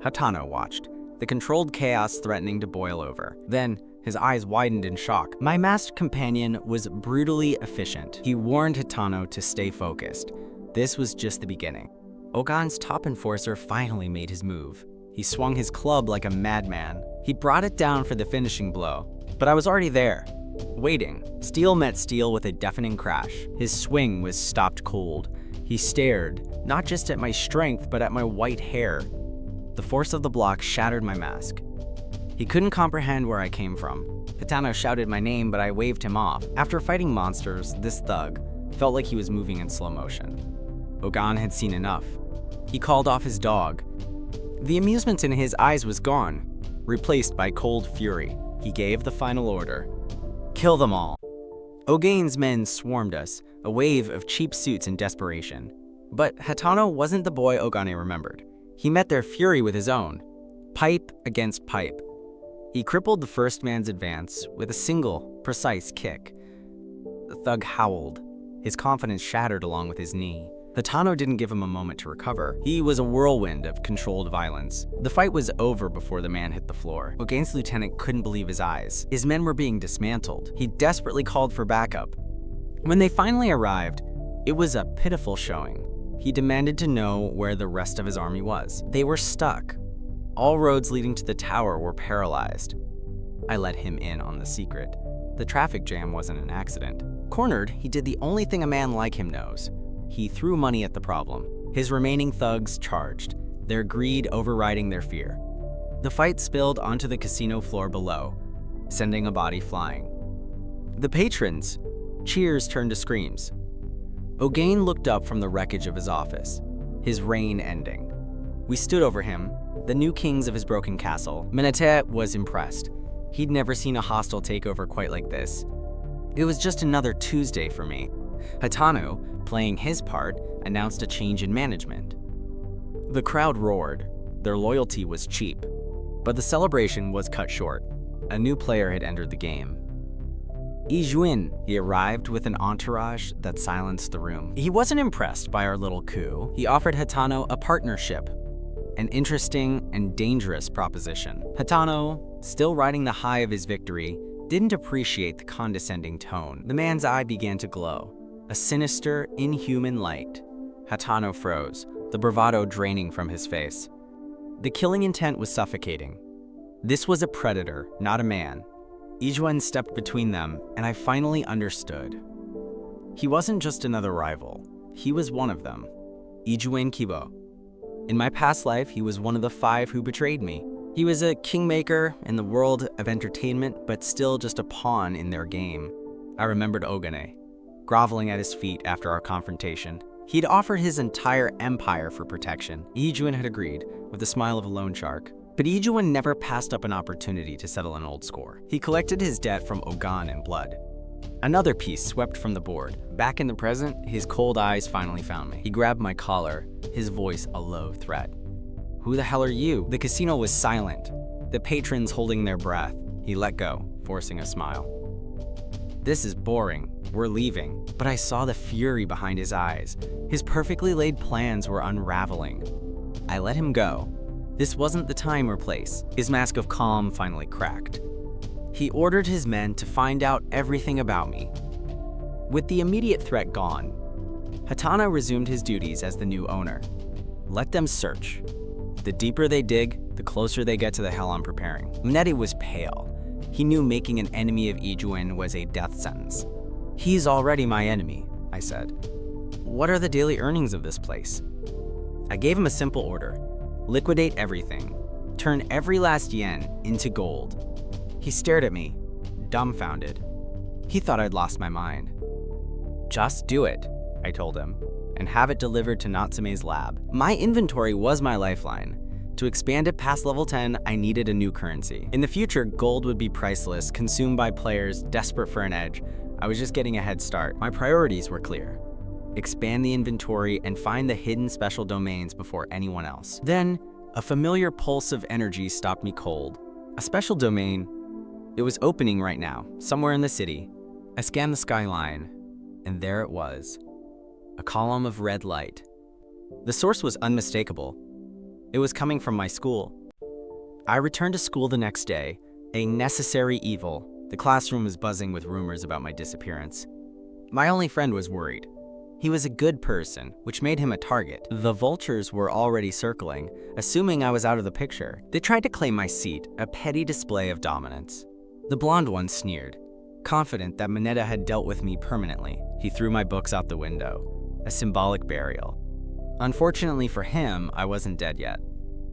Hatano watched. the controlled chaos threatening to boil over. Then, his eyes widened in shock. My masked companion was brutally efficient. He warned Hitano to stay focused. This was just the beginning. Ogan's top enforcer finally made his move. He swung his club like a madman. He brought it down for the finishing blow, but I was already there, waiting. Steel met steel with a deafening crash. His swing was stopped cold. He stared, not just at my strength, but at my white hair. The force of the block shattered my mask. He couldn't comprehend where I came from. Hitano shouted my name, but I waved him off. After fighting monsters, this thug felt like he was moving in slow motion. Ogan had seen enough. He called off his dog. The amusement in his eyes was gone, replaced by cold fury. He gave the final order. Kill them all. Ogain's men swarmed us, a wave of cheap suits in desperation. But Hitano wasn't the boy Ogane remembered. He met their fury with his own, pipe against pipe. He crippled the first man's advance with a single, precise kick. The thug howled. His confidence shattered along with his knee. Hitano didn't give him a moment to recover. He was a whirlwind of controlled violence. The fight was over before the man hit the floor. Ogain's lieutenant couldn't believe his eyes. His men were being dismantled. He desperately called for backup. When they finally arrived, it was a pitiful showing. He demanded to know where the rest of his army was. They were stuck. All roads leading to the tower were paralyzed. I let him in on the secret. The traffic jam wasn't an accident. Cornered, he did the only thing a man like him knows. He threw money at the problem. His remaining thugs charged, their greed overriding their fear. The fight spilled onto the casino floor below, sending a body flying. The patrons' cheers turned to screams. Ogain looked up from the wreckage of his office, his reign ending. We stood over him, the new kings of his broken castle. Minete was impressed. He'd never seen a hostile takeover quite like this. It was just another Tuesday for me. Hitano, playing his part, announced a change in management. The crowd roared. Their loyalty was cheap. But the celebration was cut short. A new player had entered the game. Ijuin, he arrived with an entourage that silenced the room. He wasn't impressed by our little coup. He offered Hitano a partnership, an interesting and dangerous proposition. Hitano, still riding the high of his victory, didn't appreciate the condescending tone. The man's eye began to glow, a sinister, inhuman light. Hitano froze, the bravado draining from his face. The killing intent was suffocating. This was a predator, not a man. Ijuan stepped between them, and I finally understood. He wasn't just another rival. He was one of them. Ijuan Kibo. In my past life, he was one of the 5 who betrayed me. He was a kingmaker in the world of entertainment, but still just a pawn in their game. I remembered Ogane, groveling at his feet after our confrontation. He'd offered his entire empire for protection. Ijuan had agreed, with the smile of a loan shark. But Ijuan never passed up an opportunity to settle an old score. He collected his debt from Ogan in blood. Another piece swept from the board. Back in the present, his cold eyes finally found me. He grabbed my collar, his voice a low threat. Who the hell are you? The casino was silent, the patrons holding their breath. He let go, forcing a smile. This is boring. We're leaving. But I saw the fury behind his eyes. His perfectly laid plans were unraveling. I let him go. This wasn't the time or place. His mask of calm finally cracked. He ordered his men to find out everything about me. With the immediate threat gone, Hitano resumed his duties as the new owner. Let them search. The deeper they dig, the closer they get to the hell I'm preparing. Minete was pale. He knew making an enemy of Ijuan was a death sentence. He's already my enemy, I said. What are the daily earnings of this place? I gave him a simple order. Liquidate everything. Turn every last yen into gold. He stared at me, dumbfounded. He thought I'd lost my mind. Just do it, I told him, and have it delivered to Natsume's lab. My inventory was my lifeline. To expand it past level 10, I needed a new currency. In the future, gold would be priceless, consumed by players desperate for an edge. I was just getting a head start. My priorities were clear. Expand the inventory and find the hidden special domains before anyone else. Then, a familiar pulse of energy stopped me cold. A special domain. It was opening right now, somewhere in the city. I scanned the skyline, and there it was. A column of red light. The source was unmistakable. It was coming from my school. I returned to school the next day, a necessary evil. The classroom was buzzing with rumors about my disappearance. My only friend was worried. He was a good person, which made him a target. The vultures were already circling, assuming I was out of the picture. They tried to claim my seat, a petty display of dominance. The blonde one sneered, confident that Mineta had dealt with me permanently. He threw my books out the window, a symbolic burial. Unfortunately for him, I wasn't dead yet.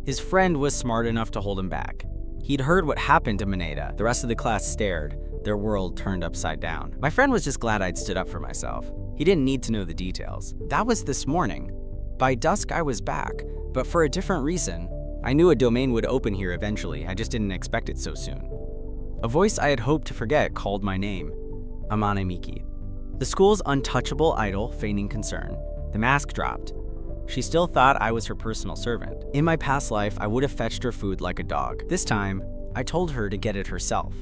His friend was smart enough to hold him back. He'd heard what happened to Mineta. The rest of the class stared, their world turned upside down. My friend was just glad I'd stood up for myself. He didn't need to know the details. That was this morning. By dusk, I was back, but for a different reason. I knew a domain would open here eventually, I just didn't expect it so soon. A voice I had hoped to forget called my name, Amane Miki. The school's untouchable idol feigning concern. The mask dropped. She still thought I was her personal servant. In my past life, I would have fetched her food like a dog. This time, I told her to get it herself.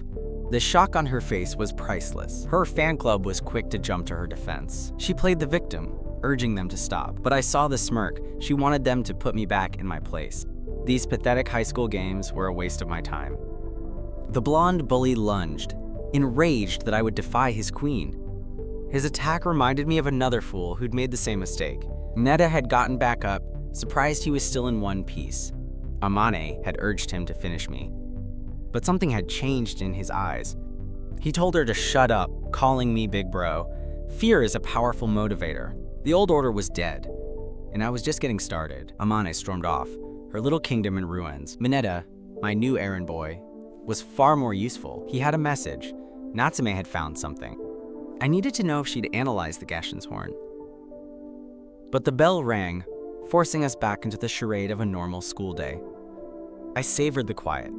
The shock on her face was priceless. Her fan club was quick to jump to her defense. She played the victim, urging them to stop. But I saw the smirk. She wanted them to put me back in my place. These pathetic high school games were a waste of my time. The blonde bully lunged, enraged that I would defy his queen. His attack reminded me of another fool who'd made the same mistake. Netta had gotten back up, surprised he was still in one piece. Amane had urged him to finish me. But something had changed in his eyes. He told her to shut up, calling me big bro. Fear is a powerful motivator. The old order was dead, and I was just getting started. Amane stormed off, her little kingdom in ruins. Mineta, my new errand boy, was far more useful. He had a message. Natsume had found something. I needed to know if she'd analyzed the Gashin's horn. But the bell rang, forcing us back into the charade of a normal school day. I savored the quiet.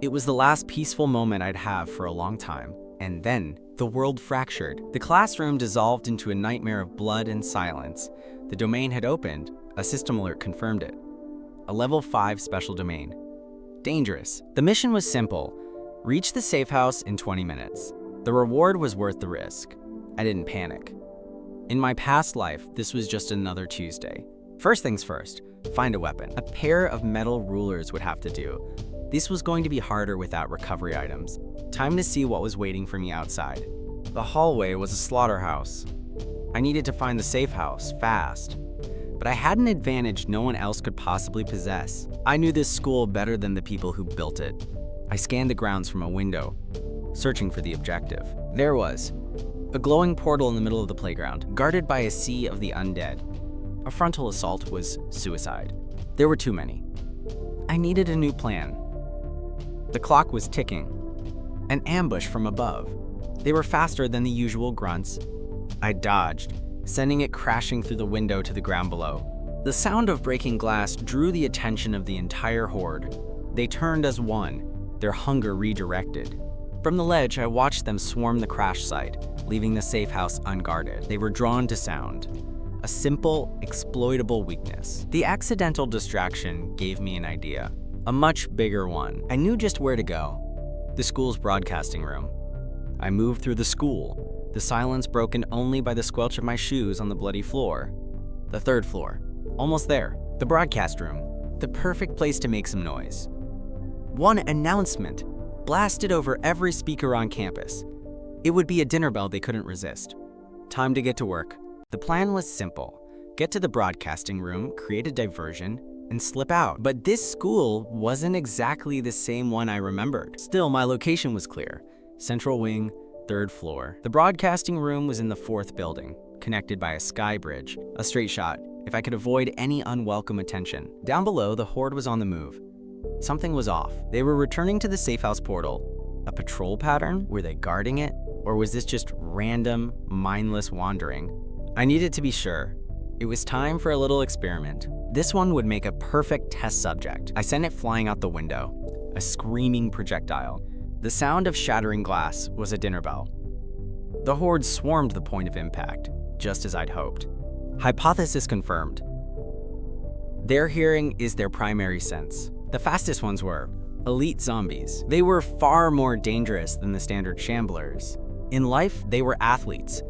It was the last peaceful moment I'd have for a long time, and then the world fractured. The classroom dissolved into a nightmare of blood and silence. The domain had opened, a system alert confirmed it. A level 5 special domain. Dangerous. The mission was simple: reach the safe house in 20 minutes. The reward was worth the risk. I didn't panic. In my past life, this was just another Tuesday. First things first, find a weapon. A pair of metal rulers would have to do. This was going to be harder without recovery items. Time to see what was waiting for me outside. The hallway was a slaughterhouse. I needed to find the safe house, fast. But I had an advantage no one else could possibly possess. I knew this school better than the people who built it. I scanned the grounds from a window, searching for the objective. There was a glowing portal in the middle of the playground, guarded by a sea of the undead. A frontal assault was suicide. There were too many. I needed a new plan. The clock was ticking. An ambush from above. They were faster than the usual grunts. I dodged, sending it crashing through the window to the ground below. The sound of breaking glass drew the attention of the entire horde. They turned as one, their hunger redirected. From the ledge, I watched them swarm the crash site, leaving the safe house unguarded. They were drawn to sound. A simple, exploitable weakness. The accidental distraction gave me an idea. A much bigger one. I knew just where to go. The school's broadcasting room. I moved through the school, the silence broken only by the squelch of my shoes on the bloody floor. The third floor. Almost there. The broadcast room. The perfect place to make some noise. One announcement blasted over every speaker on campus. It would be a dinner bell they couldn't resist. Time to get to work. The plan was simple. Get to the broadcasting room, create a diversion, and slip out. But this school wasn't exactly the same one I remembered. Still, my location was clear. Central wing, 3rd floor. The broadcasting room was in the 4th building, connected by a sky bridge. A straight shot, if I could avoid any unwelcome attention. Down below, the horde was on the move. Something was off. They were returning to the safe house portal. A patrol pattern? Were they guarding it? Or was this just random, mindless wandering? I needed to be sure. It was time for a little experiment. This one would make a perfect test subject. I sent it flying out the window, a screaming projectile. The sound of shattering glass was a dinner bell. The horde swarmed the point of impact, just as I'd hoped. Hypothesis confirmed. Their hearing is their primary sense. The fastest ones were elite zombies. They were far more dangerous than the standard shamblers. In life, they were athletes.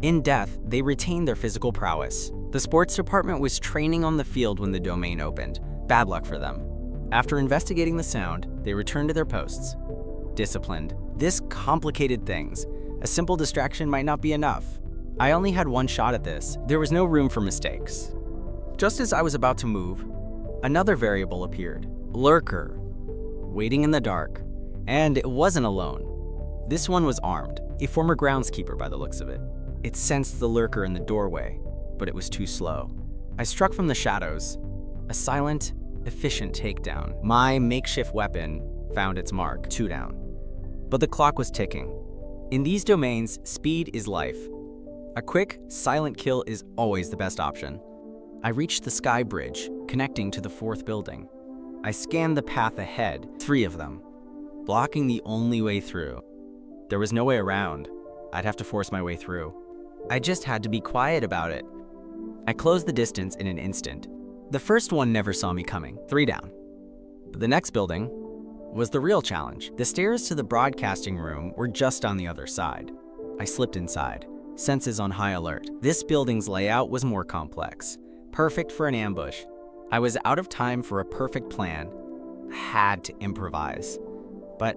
In death, they retained their physical prowess. The sports department was training on the field when the domain opened. Bad luck for them. After investigating the sound, they returned to their posts. Disciplined. This complicated things. A simple distraction might not be enough. I only had one shot at this. There was no room for mistakes. Just as I was about to move, another variable appeared. Lurker. Waiting in the dark. And it wasn't alone. This one was armed, a former groundskeeper by the looks of it. It sensed the lurker in the doorway, but it was too slow. I struck from the shadows. A silent, efficient takedown. My makeshift weapon found its mark, 2 down. But the clock was ticking. In these domains, speed is life. A quick, silent kill is always the best option. I reached the sky bridge, connecting to the 4th building. I scanned the path ahead, 3 of them, blocking the only way through. There was no way around. I'd have to force my way through. I just had to be quiet about it. I closed the distance in an instant. The first one never saw me coming, 3 down. But the next building was the real challenge. The stairs to the broadcasting room were just on the other side. I slipped inside, senses on high alert. This building's layout was more complex, perfect for an ambush. I was out of time for a perfect plan. I had to improvise. But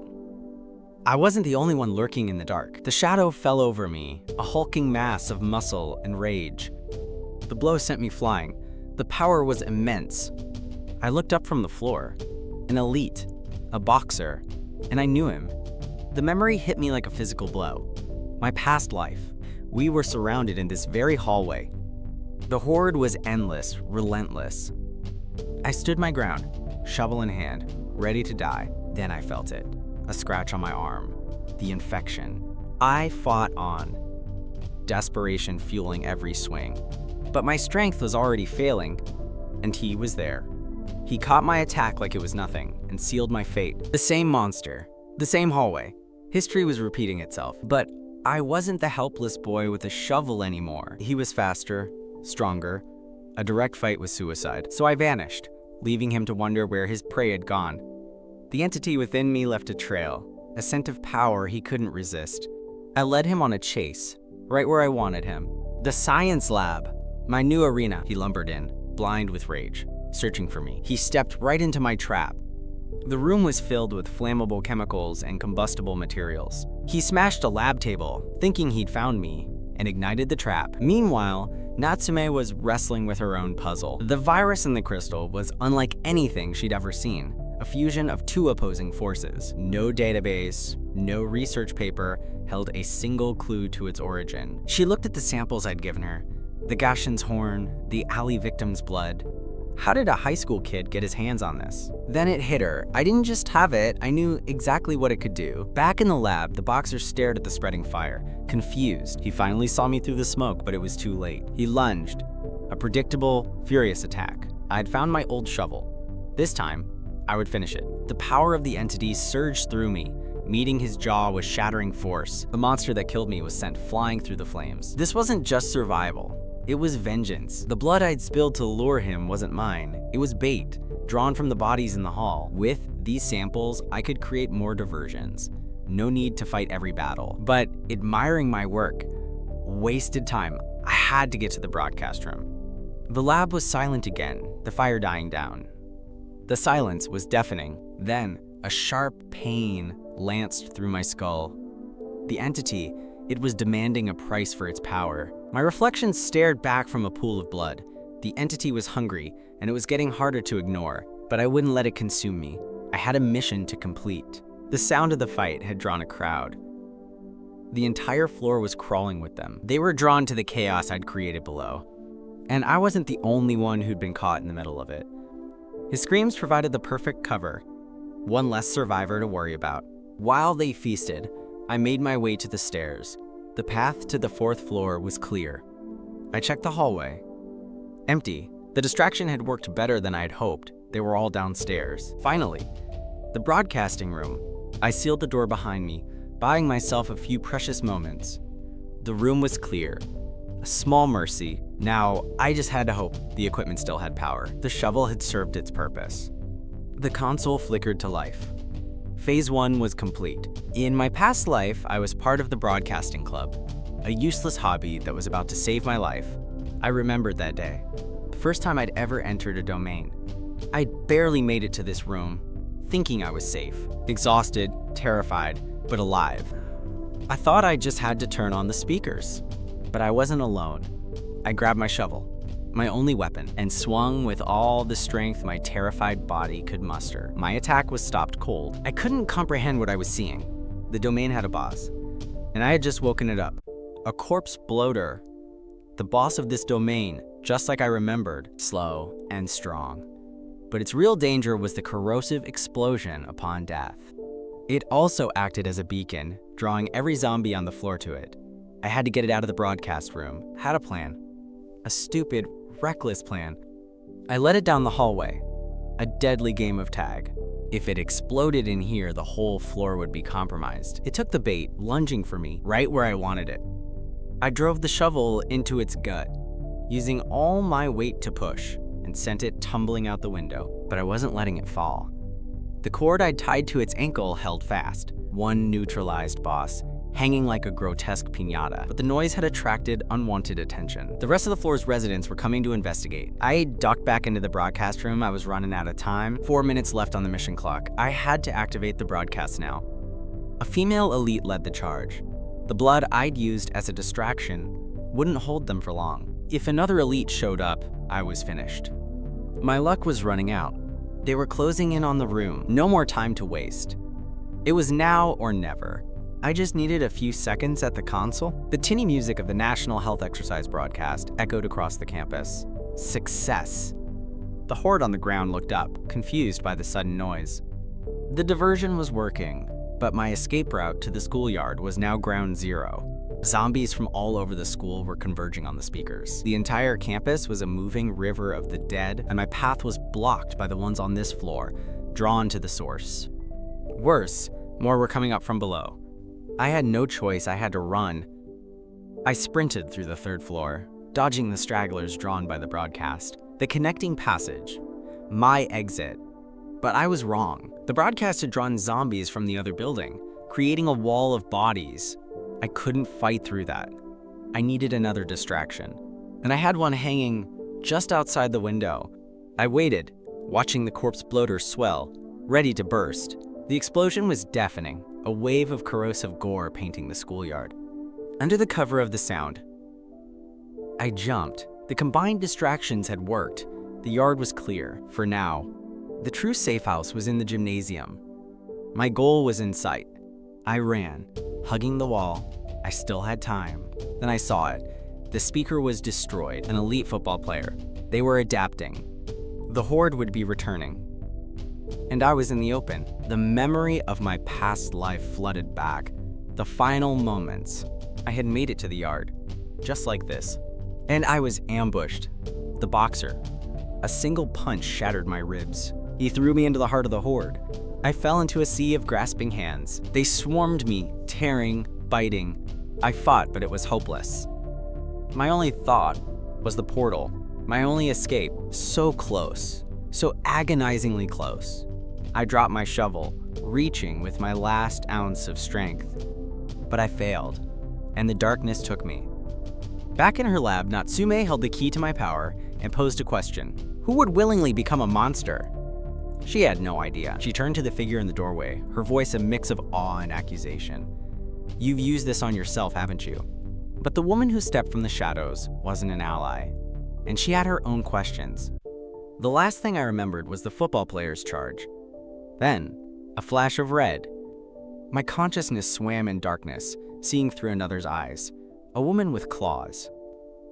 I wasn't the only one lurking in the dark. The shadow fell over me, a hulking mass of muscle and rage. The blow sent me flying. The power was immense. I looked up from the floor. An elite, a boxer, and I knew him. The memory hit me like a physical blow. My past life. We were surrounded in this very hallway. The horde was endless, relentless. I stood my ground, shovel in hand, ready to die. Then I felt it. A scratch on my arm. The infection. I fought on. Desperation fueling every swing. But my strength was already failing, and he was there. He caught my attack like it was nothing and sealed my fate. The same monster, the same hallway. History was repeating itself, but I wasn't the helpless boy with a shovel anymore. He was faster, stronger. A direct fight was suicide. So I vanished, leaving him to wonder where his prey had gone. The entity within me left a trail, a scent of power he couldn't resist. I led him on a chase, right where I wanted him. The science lab, my new arena. He lumbered in, blind with rage, searching for me. He stepped right into my trap. The room was filled with flammable chemicals and combustible materials. He smashed a lab table, thinking he'd found me, and ignited the trap. Meanwhile, Natsume was wrestling with her own puzzle. The virus in the crystal was unlike anything she'd ever seen. A fusion of 2 opposing forces. No database, no research paper held a single clue to its origin. She looked at the samples I'd given her. The Gashin's horn, the alley victim's blood. How did a high school kid get his hands on this? Then it hit her. I didn't just have it, I knew exactly what it could do. Back in the lab, the boxer stared at the spreading fire, confused. He finally saw me through the smoke, but it was too late. He lunged. A predictable, furious attack. I had found my old shovel. This time, I would finish it. The power of the entity surged through me, meeting his jaw with shattering force. The monster that killed me was sent flying through the flames. This wasn't just survival. It was vengeance. The blood I'd spilled to lure him wasn't mine. It was bait, drawn from the bodies in the hall. With these samples, I could create more diversions. No need to fight every battle. But admiring my work, wasted time. I had to get to the broadcast room. The lab was silent again, the fire dying down. The silence was deafening. Then, a sharp pain lanced through my skull. The entity, it was demanding a price for its power. My reflection stared back from a pool of blood. The entity was hungry, and it was getting harder to ignore, but I wouldn't let it consume me. I had a mission to complete. The sound of the fight had drawn a crowd. The entire floor was crawling with them. They were drawn to the chaos I'd created below. And I wasn't the only one who'd been caught in the middle of it. His screams provided the perfect cover, one less survivor to worry about. While they feasted, I made my way to the stairs. The path to the 4th floor was clear. I checked the hallway. Empty. The distraction had worked better than I had hoped. They were all downstairs. Finally, the broadcasting room. I sealed the door behind me, buying myself a few precious moments. The room was clear. A small mercy. Now, I just had to hope the equipment still had power. The shovel had served its purpose. The console flickered to life. Phase 1 was complete. In my past life, I was part of the broadcasting club, a useless hobby that was about to save my life. I remembered that day, the first time I'd ever entered a domain. I'd barely made it to this room, thinking I was safe, exhausted, terrified, but alive. I thought I just had to turn on the speakers, but I wasn't alone. I grabbed my shovel, my only weapon, and swung with all the strength my terrified body could muster. My attack was stopped cold. I couldn't comprehend what I was seeing. The domain had a boss, and I had just woken it up. A corpse bloater. The boss of this domain, just like I remembered, slow and strong. But its real danger was the corrosive explosion upon death. It also acted as a beacon, drawing every zombie on the floor to it. I had to get it out of the broadcast room. Had a plan. A stupid, reckless plan. I led it down the hallway. A deadly game of tag. If it exploded in here, the whole floor would be compromised. It took the bait, lunging for me, right where I wanted it. I drove the shovel into its gut, using all my weight to push, and sent it tumbling out the window, but I wasn't letting it fall. The cord I'd tied to its ankle held fast, one neutralized boss, hanging like a grotesque piñata, but the noise had attracted unwanted attention. The rest of the floor's residents were coming to investigate. I ducked back into the broadcast room. I was running out of time. 4 minutes left on the mission clock. I had to activate the broadcast now. A female elite led the charge. The blood I'd used as a distraction wouldn't hold them for long. If another elite showed up, I was finished. My luck was running out. They were closing in on the room. No more time to waste. It was now or never. I just needed a few seconds at the console. The tinny music of the National Health Exercise broadcast echoed across the campus. Success. The horde on the ground looked up, confused by the sudden noise. The diversion was working, but my escape route to the schoolyard was now ground zero. Zombies from all over the school were converging on the speakers. The entire campus was a moving river of the dead, and my path was blocked by the ones on this floor, drawn to the source. Worse, more were coming up from below. I had no choice, I had to run. I sprinted through the third floor, dodging the stragglers drawn by the broadcast. The connecting passage. My exit. But I was wrong. The broadcast had drawn zombies from the other building, creating a wall of bodies. I couldn't fight through that. I needed another distraction. And I had one hanging just outside the window. I waited, watching the corpse bloater swell, ready to burst. The explosion was deafening, a wave of corrosive gore painting the schoolyard. Under the cover of the sound, I jumped. The combined distractions had worked. The yard was clear, for now. The true safe house was in the gymnasium. My goal was in sight. I ran, hugging the wall. I still had time. Then I saw it. The speaker was destroyed, an elite football player. They were adapting. The horde would be returning. And I was in the open. The memory of my past life flooded back. The final moments. I had made it to the yard, just like this. And I was ambushed. The boxer. A single punch shattered my ribs. He threw me into the heart of the horde. I fell into a sea of grasping hands. They swarmed me, tearing, biting. I fought, but it was hopeless. My only thought was the portal. My only escape. So close. So agonizingly close. I dropped my shovel, reaching with my last ounce of strength. But I failed, and the darkness took me. Back in her lab, Natsume held the key to my power and posed a question. Who would willingly become a monster? She had no idea. She turned to the figure in the doorway, her voice a mix of awe and accusation. You've used this on yourself, haven't you? But the woman who stepped from the shadows wasn't an ally, and she had her own questions. The last thing I remembered was the football player's charge. Then, a flash of red. My consciousness swam in darkness, seeing through another's eyes. A woman with claws.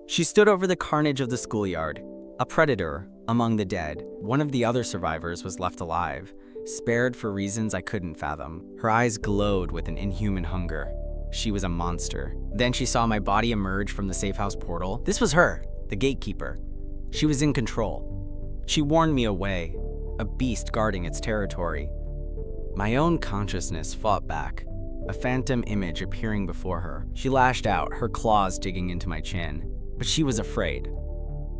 She stood over the carnage of the schoolyard, a predator among the dead. One of the other survivors was left alive, spared for reasons I couldn't fathom. Her eyes glowed with an inhuman hunger. She was a monster. Then she saw my body emerge from the safe house portal. This was her, the gatekeeper. She was in control. She warned me away, a beast guarding its territory. My own consciousness fought back, a phantom image appearing before her. She lashed out, her claws digging into my chin. But she was afraid.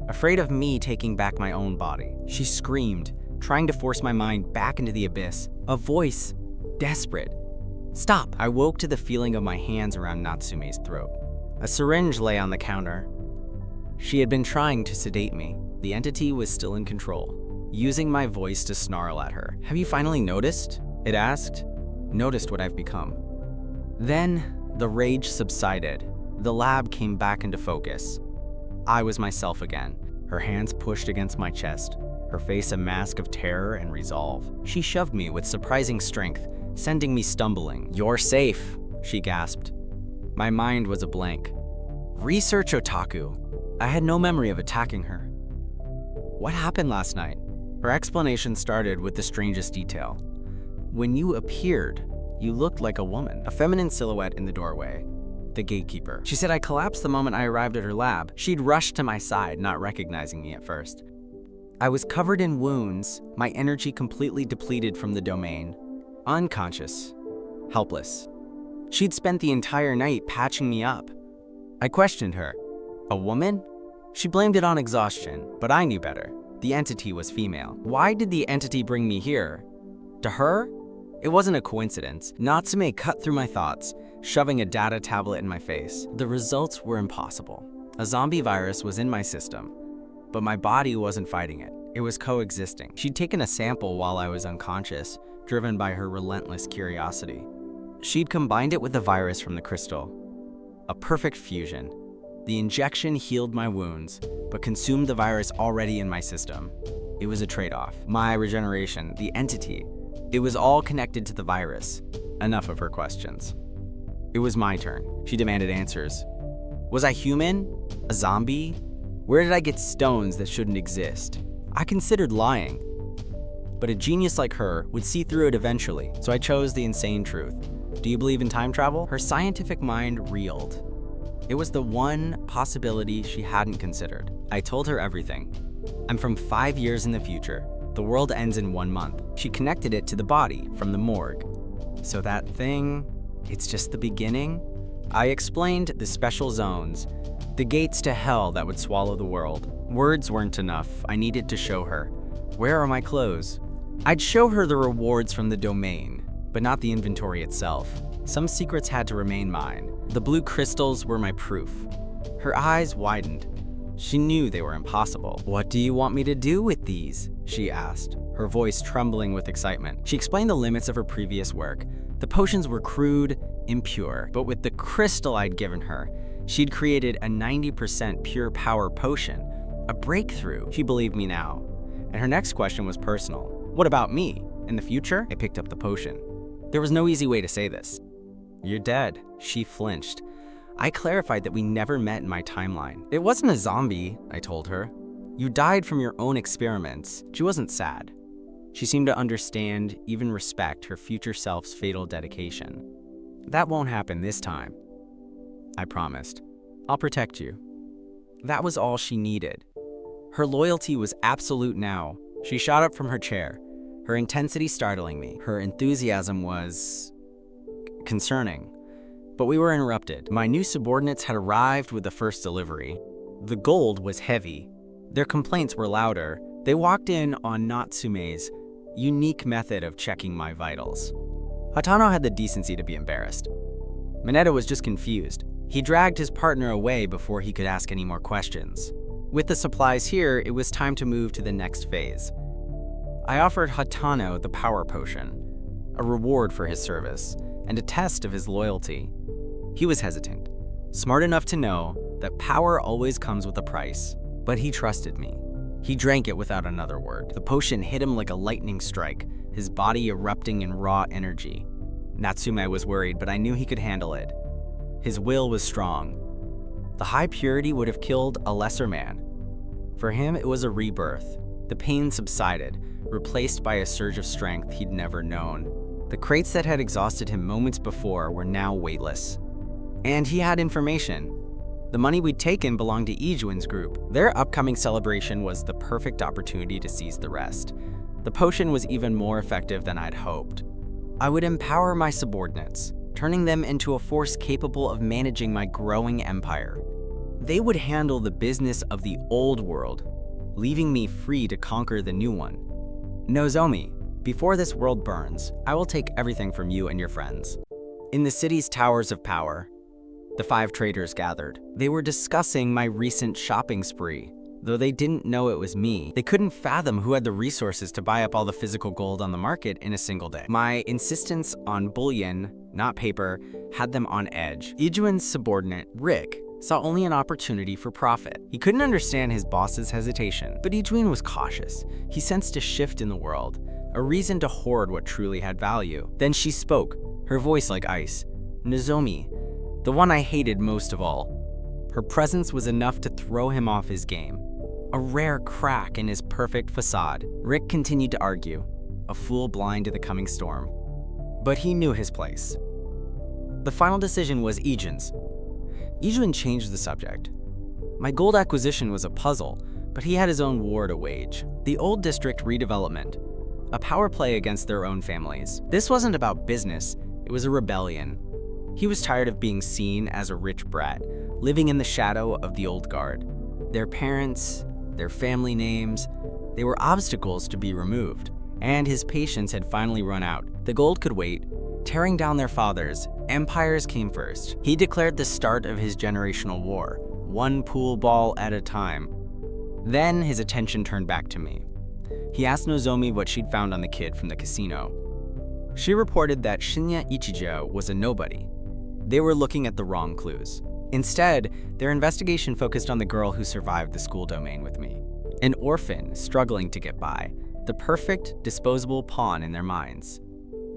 Afraid of me taking back my own body. She screamed, trying to force my mind back into the abyss. A voice, desperate. Stop! I woke to the feeling of my hands around Natsume's throat. A syringe lay on the counter. She had been trying to sedate me. The entity was still in control, using my voice to snarl at her. "Have you finally noticed?" it asked. "Noticed what I've become." Then the rage subsided. The lab came back into focus. I was myself again, her hands pushed against my chest, her face a mask of terror and resolve. She shoved me with surprising strength, sending me stumbling. "You're safe," she gasped. My mind was a blank. Research otaku. I had no memory of attacking her. "What happened last night?" Her explanation started with the strangest detail. "When you appeared, you looked like a woman, a feminine silhouette in the doorway. The gatekeeper." She said I collapsed the moment I arrived at her lab. She'd rushed to my side, not recognizing me at first. I was covered in wounds, my energy completely depleted from the domain. Unconscious. Helpless. She'd spent the entire night patching me up. I questioned her. A woman? She blamed it on exhaustion, but I knew better. The entity was female. Why did the entity bring me here? To her? It wasn't a coincidence. Natsume cut through my thoughts, shoving a data tablet in my face. The results were impossible. A zombie virus was in my system, but my body wasn't fighting it. It was coexisting. She'd taken a sample while I was unconscious, driven by her relentless curiosity. She'd combined it with the virus from the crystal. A perfect fusion. The injection healed my wounds, but consumed the virus already in my system. It was a trade-off. My regeneration, the entity, it was all connected to the virus. Enough of her questions. It was my turn. She demanded answers. Was I human? A zombie? Where did I get stones that shouldn't exist? I considered lying. But a genius like her would see through it eventually, so I chose the insane truth. Do you believe in time travel? Her scientific mind reeled. It was the one possibility she hadn't considered. I told her everything. I'm from 5 years in the future. The world ends in 1 month. She connected it to the body from the morgue. So that thing, it's just the beginning? I explained the special zones, the gates to hell that would swallow the world. Words weren't enough. I needed to show her. Where are my clothes? I'd show her the rewards from the domain, but not the inventory itself. Some secrets had to remain mine. The blue crystals were my proof. Her eyes widened. She knew they were impossible. "What do you want me to do with these?" she asked, her voice trembling with excitement. She explained the limits of her previous work. The potions were crude, impure, but with the crystal I'd given her, she'd created a 90% pure power potion. A breakthrough. She believed me now. And her next question was personal. "What about me? In the future?" I picked up the potion. There was no easy way to say this. "You're dead." She flinched. I clarified that we never met in my timeline. "It wasn't a zombie," I told her. "You died from your own experiments." She wasn't sad. She seemed to understand, even respect, her future self's fatal dedication. "That won't happen this time," I promised. "I'll protect you." That was all she needed. Her loyalty was absolute now. She shot up from her chair, her intensity startling me. Her enthusiasm was concerning. But we were interrupted. My new subordinates had arrived with the first delivery. The gold was heavy. Their complaints were louder. They walked in on Natsume's unique method of checking my vitals. Hatano had the decency to be embarrassed. Mineta was just confused. He dragged his partner away before he could ask any more questions. With the supplies here, it was time to move to the next phase. I offered Hatano the power potion, a reward for his service, and a test of his loyalty. He was hesitant, smart enough to know that power always comes with a price, but he trusted me. He drank it without another word. The potion hit him like a lightning strike, his body erupting in raw energy. Natsume was worried, but I knew he could handle it. His will was strong. The high purity would have killed a lesser man. For him, it was a rebirth. The pain subsided, replaced by a surge of strength he'd never known. The crates that had exhausted him moments before were now weightless. And he had information. The money we'd taken belonged to Ijuin's group. Their upcoming celebration was the perfect opportunity to seize the rest. The potion was even more effective than I'd hoped. I would empower my subordinates, turning them into a force capable of managing my growing empire. They would handle the business of the old world, leaving me free to conquer the new one. Nozomi, before this world burns, I will take everything from you and your friends. In the city's towers of power, the 5 traders gathered. They were discussing my recent shopping spree. Though they didn't know it was me, they couldn't fathom who had the resources to buy up all the physical gold on the market in a single day. My insistence on bullion, not paper, had them on edge. Ijuin's subordinate, Rick, saw only an opportunity for profit. He couldn't understand his boss's hesitation, but Ijuin was cautious. He sensed a shift in the world, a reason to hoard what truly had value. Then she spoke, her voice like ice. Nozomi, the one I hated most of all. Her presence was enough to throw him off his game. A rare crack in his perfect facade. Rick continued to argue, a fool blind to the coming storm. But he knew his place. The final decision was Ijun's. Ijun changed the subject. My gold acquisition was a puzzle, but he had his own war to wage. The old district redevelopment, a power play against their own families. This wasn't about business, it was a rebellion. He was tired of being seen as a rich brat, living in the shadow of the old guard. Their parents, their family names, they were obstacles to be removed, and his patience had finally run out. The gold could wait. Tearing down their fathers, empires came first. He declared the start of his generational war, one pool ball at a time. Then his attention turned back to me. He asked Nozomi what she'd found on the kid from the casino. She reported that Shinya Ichijo was a nobody. They were looking at the wrong clues. Instead, their investigation focused on the girl who survived the school domain with me. An orphan struggling to get by, the perfect, disposable pawn in their minds.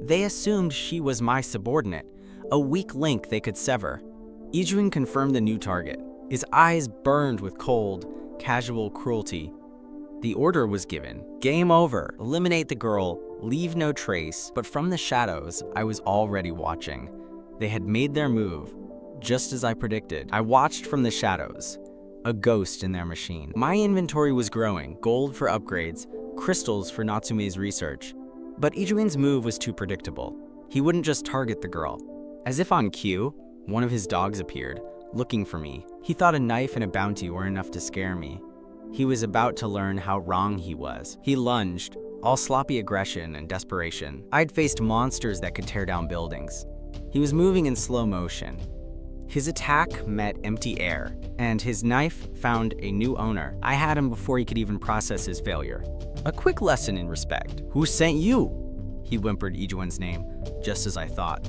They assumed she was my subordinate, a weak link they could sever. Ijun confirmed the new target. His eyes burned with cold, casual cruelty. The order was given. Game over. Eliminate the girl, leave no trace. But from the shadows, I was already watching. They had made their move, just as I predicted. I watched from the shadows, a ghost in their machine. My inventory was growing, gold for upgrades, crystals for Natsume's research. But Ijuin's move was too predictable. He wouldn't just target the girl. As if on cue, one of his dogs appeared, looking for me. He thought a knife and a bounty were enough to scare me. He was about to learn how wrong he was. He lunged, all sloppy aggression and desperation. I'd faced monsters that could tear down buildings. He was moving in slow motion. His attack met empty air, and his knife found a new owner. I had him before he could even process his failure. A quick lesson in respect. Who sent you? He whimpered Ijuin's name, just as I thought.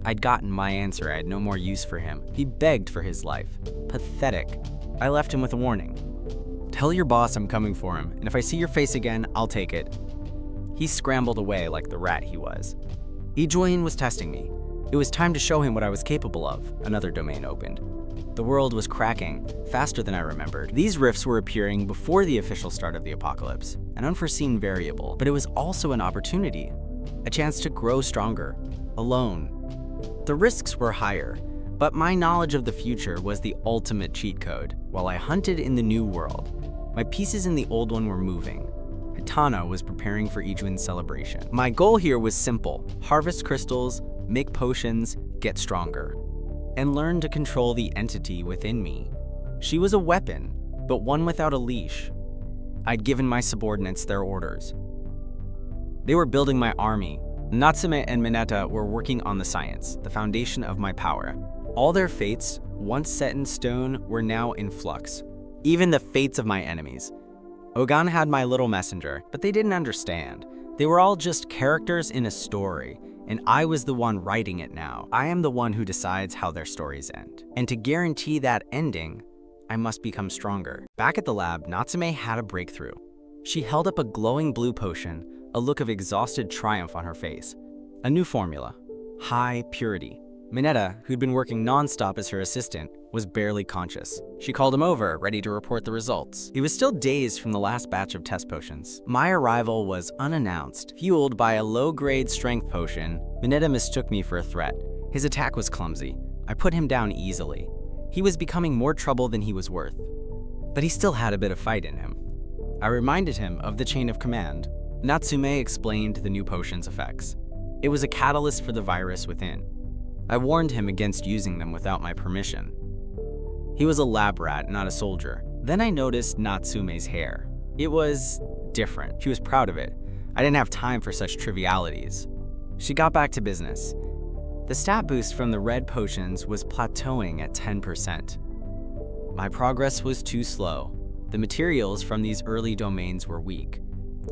I'd gotten my answer. I had no more use for him. He begged for his life. Pathetic. I left him with a warning. Tell your boss I'm coming for him, and if I see your face again, I'll take it. He scrambled away like the rat he was. Ijuin was testing me. It was time to show him what I was capable of. Another domain opened. The world was cracking, faster than I remembered. These rifts were appearing before the official start of the apocalypse, an unforeseen variable, but it was also an opportunity, a chance to grow stronger, alone. The risks were higher, but my knowledge of the future was the ultimate cheat code. While I hunted in the new world, my pieces in the old one were moving. Hitana was preparing for Ijuin's celebration. My goal here was simple: harvest crystals, make potions, get stronger, and learn to control the entity within me. She was a weapon, but one without a leash. I'd given my subordinates their orders. They were building my army. Natsume and Mineta were working on the science, the foundation of my power. All their fates, once set in stone, were now in flux. Even the fates of my enemies. Ogan had my little messenger, but they didn't understand. They were all just characters in a story, and I was the one writing it now. I am the one who decides how their stories end. And to guarantee that ending, I must become stronger. Back at the lab, Natsume had a breakthrough. She held up a glowing blue potion, a look of exhausted triumph on her face. A new formula: high purity. Mineta, who'd been working non-stop as her assistant, was barely conscious. She called him over, ready to report the results. He was still dazed from the last batch of test potions. My arrival was unannounced. Fueled by a low-grade strength potion, Mineta mistook me for a threat. His attack was clumsy. I put him down easily. He was becoming more trouble than he was worth. But he still had a bit of fight in him. I reminded him of the chain of command. Natsume explained the new potion's effects. It was a catalyst for the virus within. I warned him against using them without my permission. He was a lab rat, not a soldier. Then I noticed Natsume's hair. It was different. She was proud of it. I didn't have time for such trivialities. She got back to business. The stat boost from the red potions was plateauing at 10%. My progress was too slow. The materials from these early domains were weak.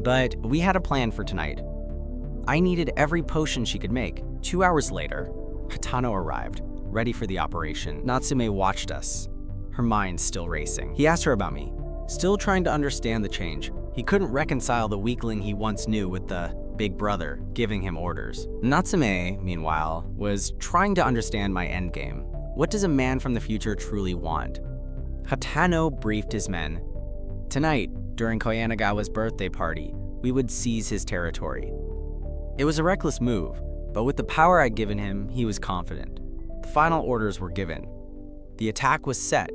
But we had a plan for tonight. I needed every potion she could make. 2 hours later, Hatano arrived, ready for the operation. Natsume watched us, her mind still racing. He asked her about me, still trying to understand the change. He couldn't reconcile the weakling he once knew with the big brother giving him orders. Natsume, meanwhile, was trying to understand my endgame. What does a man from the future truly want? Hatano briefed his men. Tonight, during Koyanagawa's birthday party, we would seize his territory. It was a reckless move, but with the power I'd given him, he was confident. The final orders were given. The attack was set.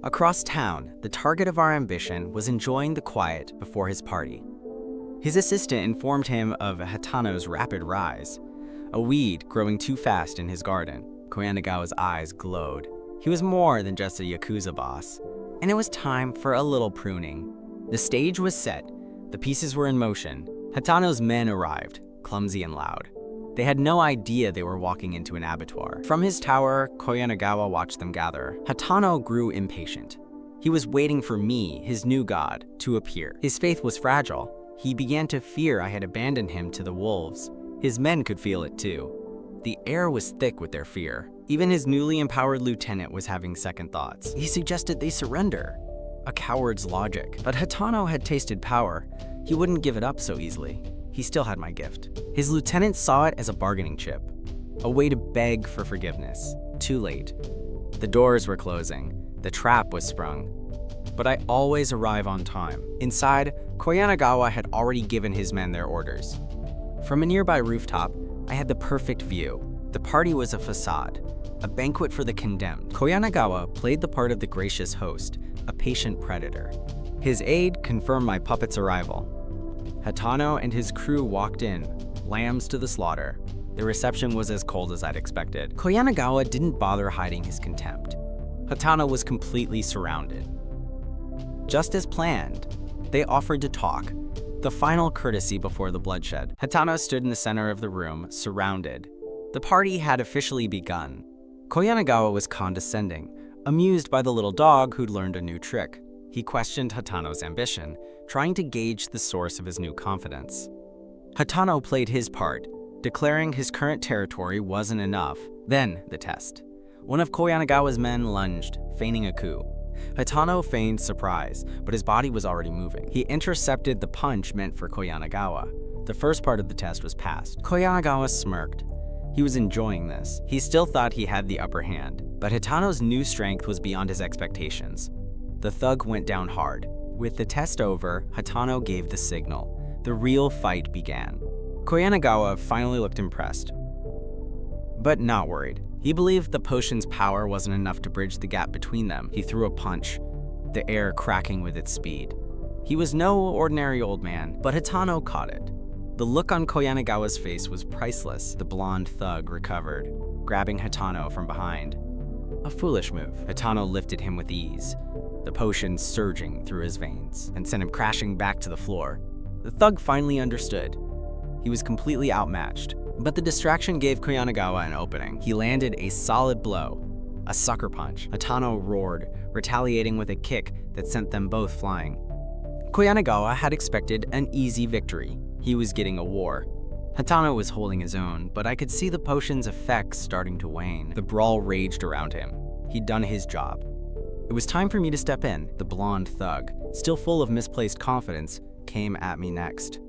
Across town, the target of our ambition was enjoying the quiet before his party. His assistant informed him of Hatano's rapid rise, a weed growing too fast in his garden. Koyanagawa's eyes glowed. He was more than just a Yakuza boss, and it was time for a little pruning. The stage was set. The pieces were in motion. Hatano's men arrived, clumsy and loud. They had no idea they were walking into an abattoir. From his tower, Koyanagawa watched them gather. Hatano grew impatient. He was waiting for me, his new god, to appear. His faith was fragile. He began to fear I had abandoned him to the wolves. His men could feel it too. The air was thick with their fear. Even his newly empowered lieutenant was having second thoughts. He suggested they surrender. A coward's logic. But Hatano had tasted power. He wouldn't give it up so easily. He still had my gift. His lieutenant saw it as a bargaining chip, a way to beg for forgiveness. Too late. The doors were closing. The trap was sprung. But I always arrive on time. Inside, Koyanagawa had already given his men their orders. From a nearby rooftop, I had the perfect view. The party was a facade, a banquet for the condemned. Koyanagawa played the part of the gracious host, a patient predator. His aide confirmed my puppet's arrival. Hatano and his crew walked in, lambs to the slaughter. The reception was as cold as I'd expected. Koyanagawa didn't bother hiding his contempt. Hatano was completely surrounded. Just as planned, they offered to talk, the final courtesy before the bloodshed. Hatano stood in the center of the room, surrounded. The party had officially begun. Koyanagawa was condescending, amused by the little dog who'd learned a new trick. He questioned Hatano's ambition, trying to gauge the source of his new confidence. Hatano played his part, declaring his current territory wasn't enough. Then, the test. One of Koyanagawa's men lunged, feigning a coup. Hatano feigned surprise, but his body was already moving. He intercepted the punch meant for Koyanagawa. The first part of the test was passed. Koyanagawa smirked. He was enjoying this. He still thought he had the upper hand, but Hatano's new strength was beyond his expectations. The thug went down hard. With the test over, Hatano gave the signal. The real fight began. Koyanagawa finally looked impressed, but not worried. He believed the potion's power wasn't enough to bridge the gap between them. He threw a punch, the air cracking with its speed. He was no ordinary old man, but Hatano caught it. The look on Koyanagawa's face was priceless. The blonde thug recovered, grabbing Hatano from behind. A foolish move. Hatano lifted him with ease, the potion surging through his veins, and sent him crashing back to the floor. The thug finally understood. He was completely outmatched, but the distraction gave Koyanagawa an opening. He landed a solid blow, a sucker punch. Hatano roared, retaliating with a kick that sent them both flying. Koyanagawa had expected an easy victory. He was getting a war. Hatano was holding his own, but I could see the potion's effects starting to wane. The brawl raged around him. He'd done his job. It was time for me to step in. The blonde thug, still full of misplaced confidence, came at me next.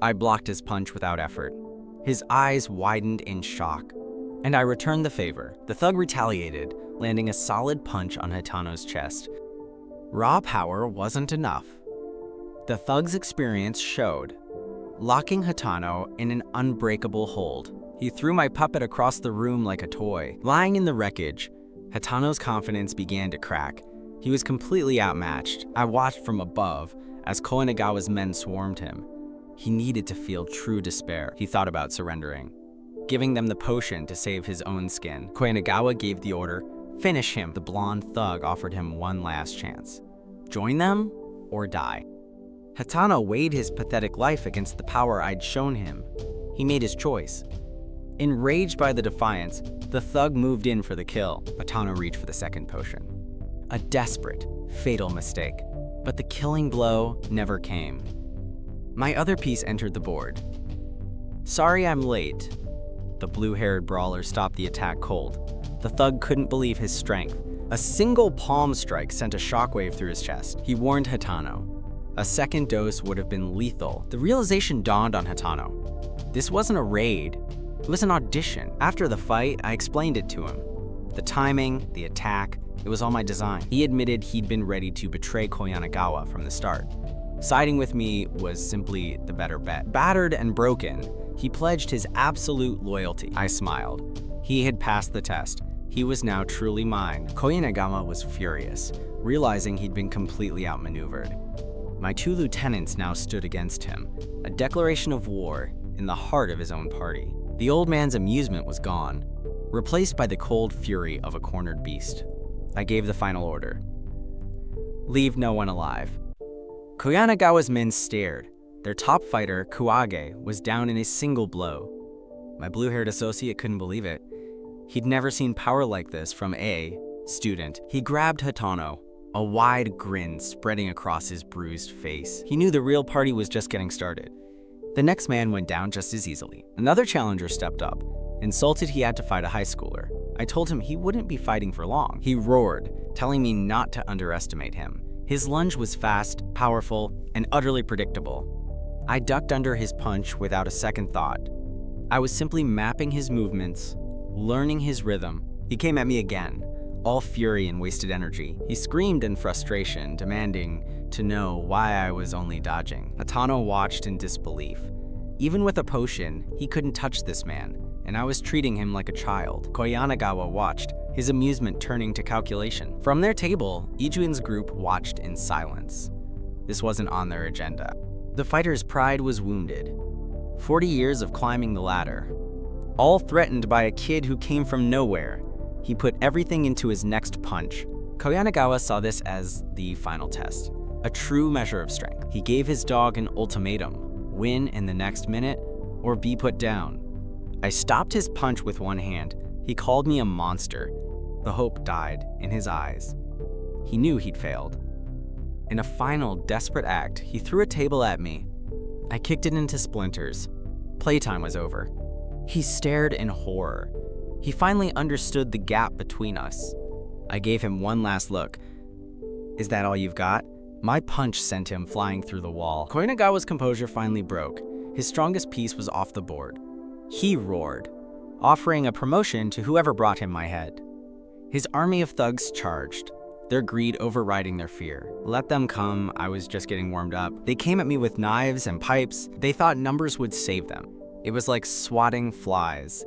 I blocked his punch without effort. His eyes widened in shock, and I returned the favor. The thug retaliated, landing a solid punch on Hatano's chest. Raw power wasn't enough. The thug's experience showed, locking Hatano in an unbreakable hold. He threw my puppet across the room like a toy. Lying in the wreckage, Hatano's confidence began to crack. He was completely outmatched. I watched from above as Koyanagawa's men swarmed him. He needed to feel true despair. He thought about surrendering, giving them the potion to save his own skin. Koyanagawa gave the order, "Finish him." The blonde thug offered him one last chance. Join them or die. Hatano weighed his pathetic life against the power I'd shown him. He made his choice. Enraged by the defiance, the thug moved in for the kill. Hatano reached for the second potion. A desperate, fatal mistake. But the killing blow never came. My other piece entered the board. "Sorry I'm late." The blue-haired brawler stopped the attack cold. The thug couldn't believe his strength. A single palm strike sent a shockwave through his chest. He warned Hitano. A second dose would have been lethal. The realization dawned on Hitano. This wasn't a raid. It was an audition. After the fight, I explained it to him. The timing, the attack, it was all my design. He admitted he'd been ready to betray Koyanagawa from the start. Siding with me was simply the better bet. Battered and broken, he pledged his absolute loyalty. I smiled. He had passed the test. He was now truly mine. Koyanagawa was furious, realizing he'd been completely outmaneuvered. My 2 lieutenants now stood against him, a declaration of war in the heart of his own party. The old man's amusement was gone, replaced by the cold fury of a cornered beast. I gave the final order. Leave no one alive. Koyanagawa's men stared. Their top fighter, Kuage, was down in a single blow. My blue-haired associate couldn't believe it. He'd never seen power like this from a student. He grabbed Hitano, a wide grin spreading across his bruised face. He knew the real party was just getting started. The next man went down just as easily. Another challenger stepped up, insulted he had to fight a high schooler. I told him he wouldn't be fighting for long. He roared, telling me not to underestimate him. His lunge was fast, powerful, and utterly predictable. I ducked under his punch without a second thought. I was simply mapping his movements, learning his rhythm. He came at me again, all fury and wasted energy. He screamed in frustration, demanding to know why I was only dodging. Hitano watched in disbelief. Even with a potion, he couldn't touch this man, and I was treating him like a child. Koyanagawa watched, his amusement turning to calculation. From their table, Ijuin's group watched in silence. This wasn't on their agenda. The fighter's pride was wounded. 40 years of climbing the ladder, all threatened by a kid who came from nowhere. He put everything into his next punch. Koyanagawa saw this as the final test, a true measure of strength. He gave his dog an ultimatum: win in the next minute or be put down. I stopped his punch with one hand. He called me a monster. The hope died in his eyes. He knew he'd failed. In a final, desperate act, he threw a table at me. I kicked it into splinters. Playtime was over. He stared in horror. He finally understood the gap between us. I gave him one last look. "Is that all you've got?" My punch sent him flying through the wall. Koyanagawa's composure finally broke. His strongest piece was off the board. He roared, offering a promotion to whoever brought him my head. His army of thugs charged, their greed overriding their fear. Let them come, I was just getting warmed up. They came at me with knives and pipes. They thought numbers would save them. It was like swatting flies.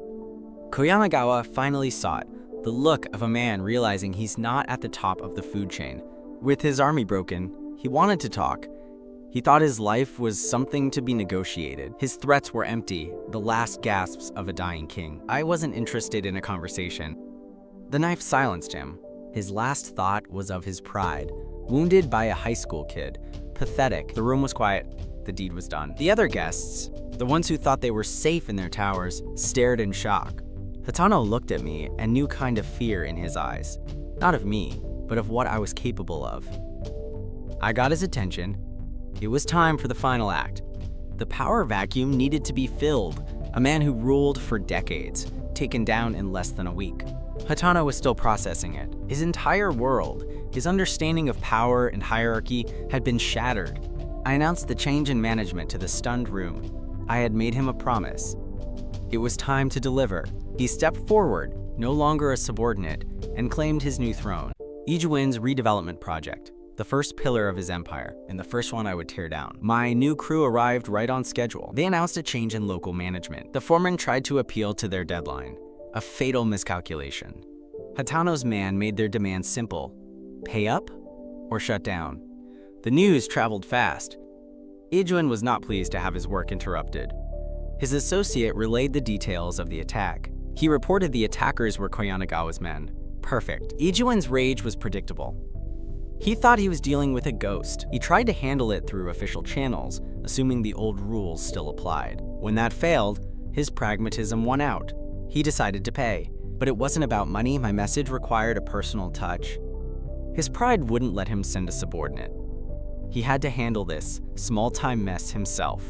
Koyanagawa finally saw it, the look of a man realizing he's not at the top of the food chain. With his army broken, he wanted to talk. He thought his life was something to be negotiated. His threats were empty, the last gasps of a dying king. I wasn't interested in a conversation. The knife silenced him. His last thought was of his pride, wounded by a high school kid. Pathetic. The room was quiet. The deed was done. The other guests, the ones who thought they were safe in their towers, stared in shock. Hitano looked at me, a new kind of fear in his eyes. Not of me, but of what I was capable of. I got his attention. It was time for the final act. The power vacuum needed to be filled. A man who ruled for decades, taken down in less than a week. Hitano was still processing it. His entire world, his understanding of power and hierarchy had been shattered. I announced the change in management to the stunned room. I had made him a promise. It was time to deliver. He stepped forward, no longer a subordinate, and claimed his new throne. Ijuin's redevelopment project, the first pillar of his empire, and the first one I would tear down. My new crew arrived right on schedule. They announced a change in local management. The foreman tried to appeal to their deadline, a fatal miscalculation. Hitano's man made their demands simple: pay up or shut down. The news traveled fast. Ijuin was not pleased to have his work interrupted. His associate relayed the details of the attack. He reported the attackers were Koyanagawa's men. Perfect. Ijuin's rage was predictable. He thought he was dealing with a ghost. He tried to handle it through official channels, assuming the old rules still applied. When that failed, his pragmatism won out. He decided to pay. But it wasn't about money. My message required a personal touch. His pride wouldn't let him send a subordinate. He had to handle this small-time mess himself.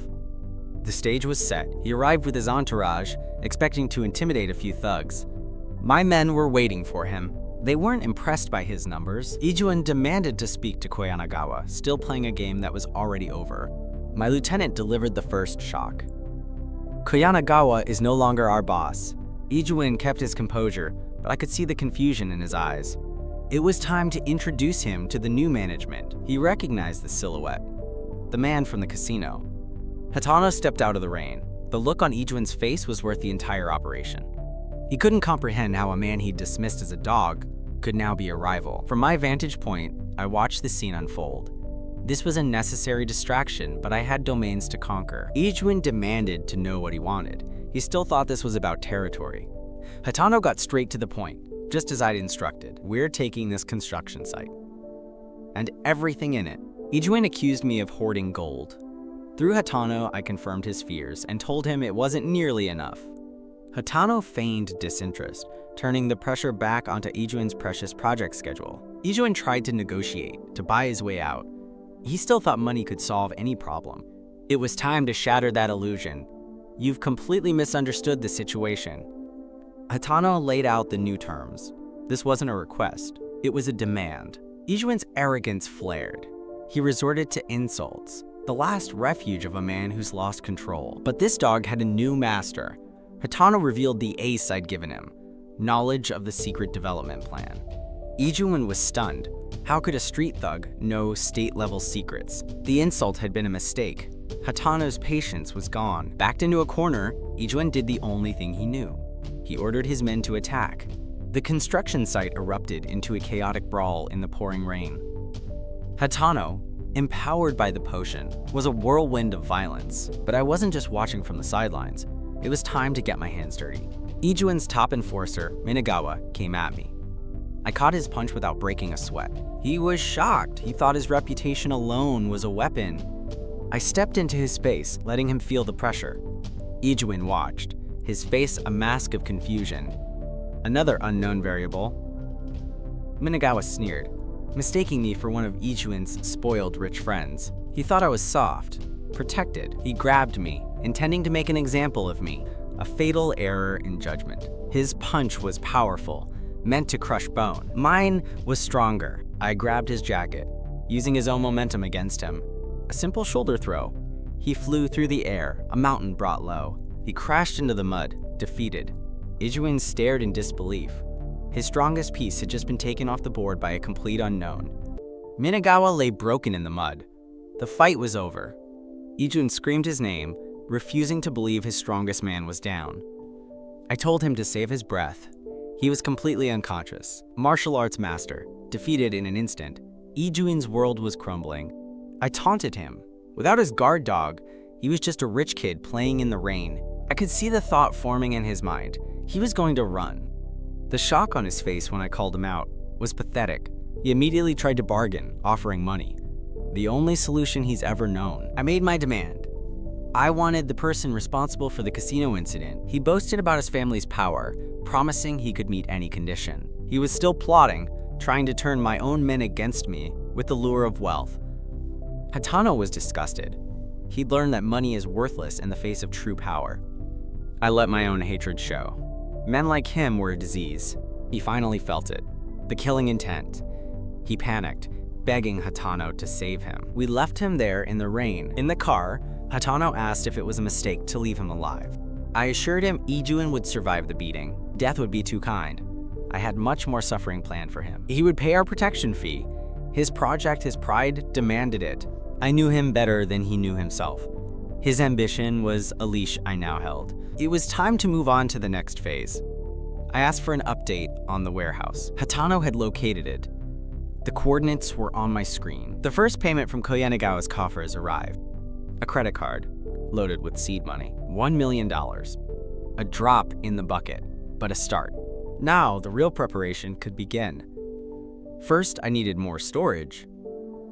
The stage was set. He arrived with his entourage, expecting to intimidate a few thugs. My men were waiting for him. They weren't impressed by his numbers. Ijuin demanded to speak to Koyanagawa, still playing a game that was already over. My lieutenant delivered the first shock. Koyanagawa is no longer our boss. Ijuin kept his composure, but I could see the confusion in his eyes. It was time to introduce him to the new management. He recognized the silhouette, the man from the casino. Hatano stepped out of the rain. The look on Ijuin's face was worth the entire operation. He couldn't comprehend how a man he'd dismissed as a dog could now be a rival. From my vantage point, I watched the scene unfold. This was a necessary distraction, but I had domains to conquer. Ijuin demanded to know what he wanted. He still thought this was about territory. Hatano got straight to the point, just as I'd instructed. We're taking this construction site and everything in it. Ijuin accused me of hoarding gold. Through Hatano, I confirmed his fears and told him it wasn't nearly enough. Hatano feigned disinterest, turning the pressure back onto Ijuin's precious project schedule. Ijuin tried to negotiate, to buy his way out. He still thought money could solve any problem. It was time to shatter that illusion. You've completely misunderstood the situation. Hatano laid out the new terms. This wasn't a request, it was a demand. Ijuin's arrogance flared. He resorted to insults, the last refuge of a man who's lost control. But this dog had a new master. Hatano revealed the ace I'd given him, knowledge of the secret development plan. Ijuin was stunned. How could a street thug know state-level secrets? The insult had been a mistake. Hatano's patience was gone. Backed into a corner, Ijuin did the only thing he knew. He ordered his men to attack. The construction site erupted into a chaotic brawl in the pouring rain. Hatano, empowered by the potion, was a whirlwind of violence. But I wasn't just watching from the sidelines. It was time to get my hands dirty. Ijuin's top enforcer, Minagawa, came at me. I caught his punch without breaking a sweat. He was shocked. He thought his reputation alone was a weapon. I stepped into his space, letting him feel the pressure. Ijuin watched, his face a mask of confusion. Another unknown variable. Minagawa sneered, mistaking me for one of Ijuin's spoiled rich friends. He thought I was soft, protected. He grabbed me, intending to make an example of me, a fatal error in judgment. His punch was powerful, meant to crush bone. Mine was stronger. I grabbed his jacket, using his own momentum against him. A simple shoulder throw. He flew through the air, a mountain brought low. He crashed into the mud, defeated. Ijuin stared in disbelief. His strongest piece had just been taken off the board by a complete unknown. Minagawa lay broken in the mud. The fight was over. Ijuin screamed his name, refusing to believe his strongest man was down. I told him to save his breath. He was completely unconscious. Martial arts master, defeated in an instant. Ijuin's world was crumbling. I taunted him. Without his guard dog, he was just a rich kid playing in the rain. I could see the thought forming in his mind. He was going to run. The shock on his face when I called him out was pathetic. He immediately tried to bargain, offering money. The only solution he's ever known. I made my demand. I wanted the person responsible for the casino incident. He boasted about his family's power, promising he could meet any condition. He was still plotting, trying to turn my own men against me with the lure of wealth. Hatano was disgusted. He'd learned that money is worthless in the face of true power. I let my own hatred show. Men like him were a disease. He finally felt it. The killing intent. He panicked, begging Hatano to save him. We left him there in the rain. In the car, Hatano asked if it was a mistake to leave him alive. I assured him Ijuin would survive the beating. Death would be too kind. I had much more suffering planned for him. He would pay our protection fee. His project, his pride, demanded it. I knew him better than he knew himself. His ambition was a leash I now held. It was time to move on to the next phase. I asked for an update on the warehouse. Hatano had located it. The coordinates were on my screen. The first payment from Koyanagawa's coffers arrived. A credit card, loaded with seed money. $1 million. A drop in the bucket, but a start. Now, the real preparation could begin. First, I needed more storage.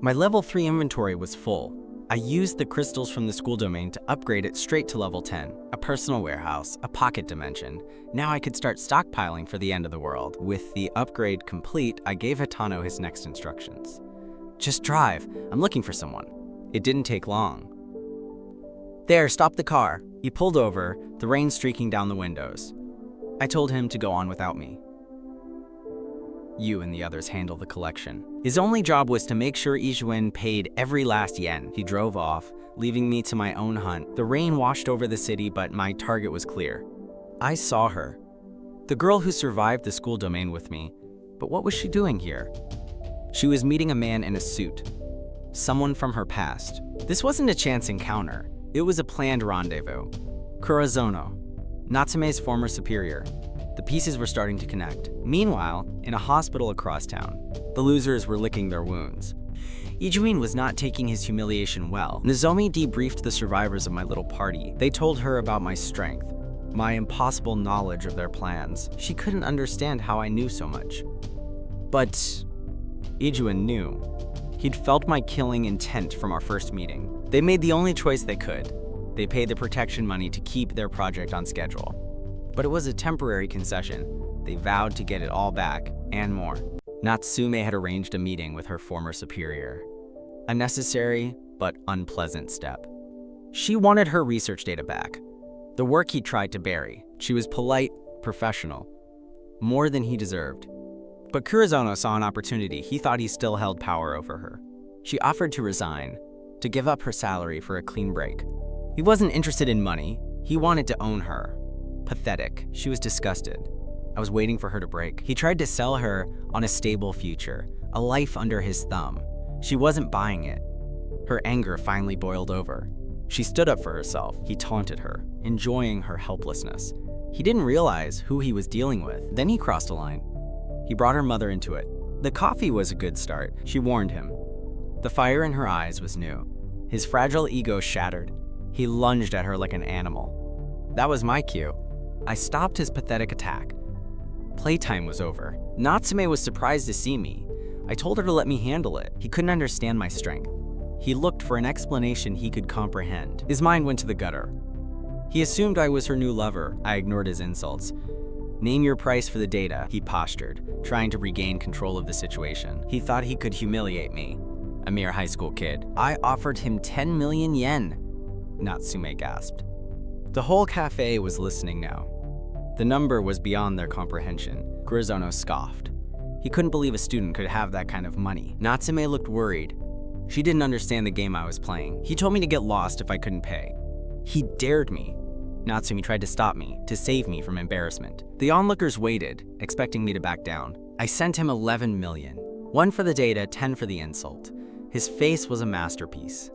My level 3 inventory was full. I used the crystals from the school domain to upgrade it straight to level 10. A personal warehouse, a pocket dimension. Now I could start stockpiling for the end of the world. With the upgrade complete, I gave Hatano his next instructions. Just drive. I'm looking for someone. It didn't take long. There, stop the car. He pulled over, the rain streaking down the windows. I told him to go on without me. You and the others handle the collection. His only job was to make sure Ijuin paid every last yen. He drove off, leaving me to my own hunt. The rain washed over the city, but my target was clear. I saw her. The girl who survived the school domain with me. But what was she doing here? She was meeting a man in a suit. Someone from her past. This wasn't a chance encounter. It was a planned rendezvous. Kurozono, Natsume's former superior. The pieces were starting to connect. Meanwhile, in a hospital across town, the losers were licking their wounds. Ijuin was not taking his humiliation well. Nozomi debriefed the survivors of my little party. They told her about my strength, my impossible knowledge of their plans. She couldn't understand how I knew so much. But Ijuin knew. He'd felt my killing intent from our first meeting. They made the only choice they could. They paid the protection money to keep their project on schedule. But it was a temporary concession. They vowed to get it all back, and more. Natsume had arranged a meeting with her former superior. A necessary but unpleasant step. She wanted her research data back. The work he tried to bury. She was polite, professional. More than he deserved. But Kurozono saw an opportunity. He thought he still held power over her. She offered to resign, to give up her salary for a clean break. He wasn't interested in money. He wanted to own her. Pathetic. She was disgusted. I was waiting for her to break. He tried to sell her on a stable future, a life under his thumb. She wasn't buying it. Her anger finally boiled over. She stood up for herself. He taunted her, enjoying her helplessness. He didn't realize who he was dealing with. Then he crossed a line. He brought her mother into it. The coffee was a good start. She warned him. The fire in her eyes was new. His fragile ego shattered. He lunged at her like an animal. That was my cue. I stopped his pathetic attack. Playtime was over. Natsume was surprised to see me. I told her to let me handle it. He couldn't understand my strength. He looked for an explanation he could comprehend. His mind went to the gutter. He assumed I was her new lover. I ignored his insults. Name your price for the data, he postured, trying to regain control of the situation. He thought he could humiliate me, a mere high school kid. I offered him 10 million yen, Natsume gasped. The whole cafe was listening now. The number was beyond their comprehension. Kurozono scoffed. He couldn't believe a student could have that kind of money. Natsume looked worried. She didn't understand the game I was playing. He told me to get lost if I couldn't pay. He dared me. Natsume tried to stop me, to save me from embarrassment. The onlookers waited, expecting me to back down. I sent him 11 million. 1 for the data, 10 for the insult. His face was a masterpiece.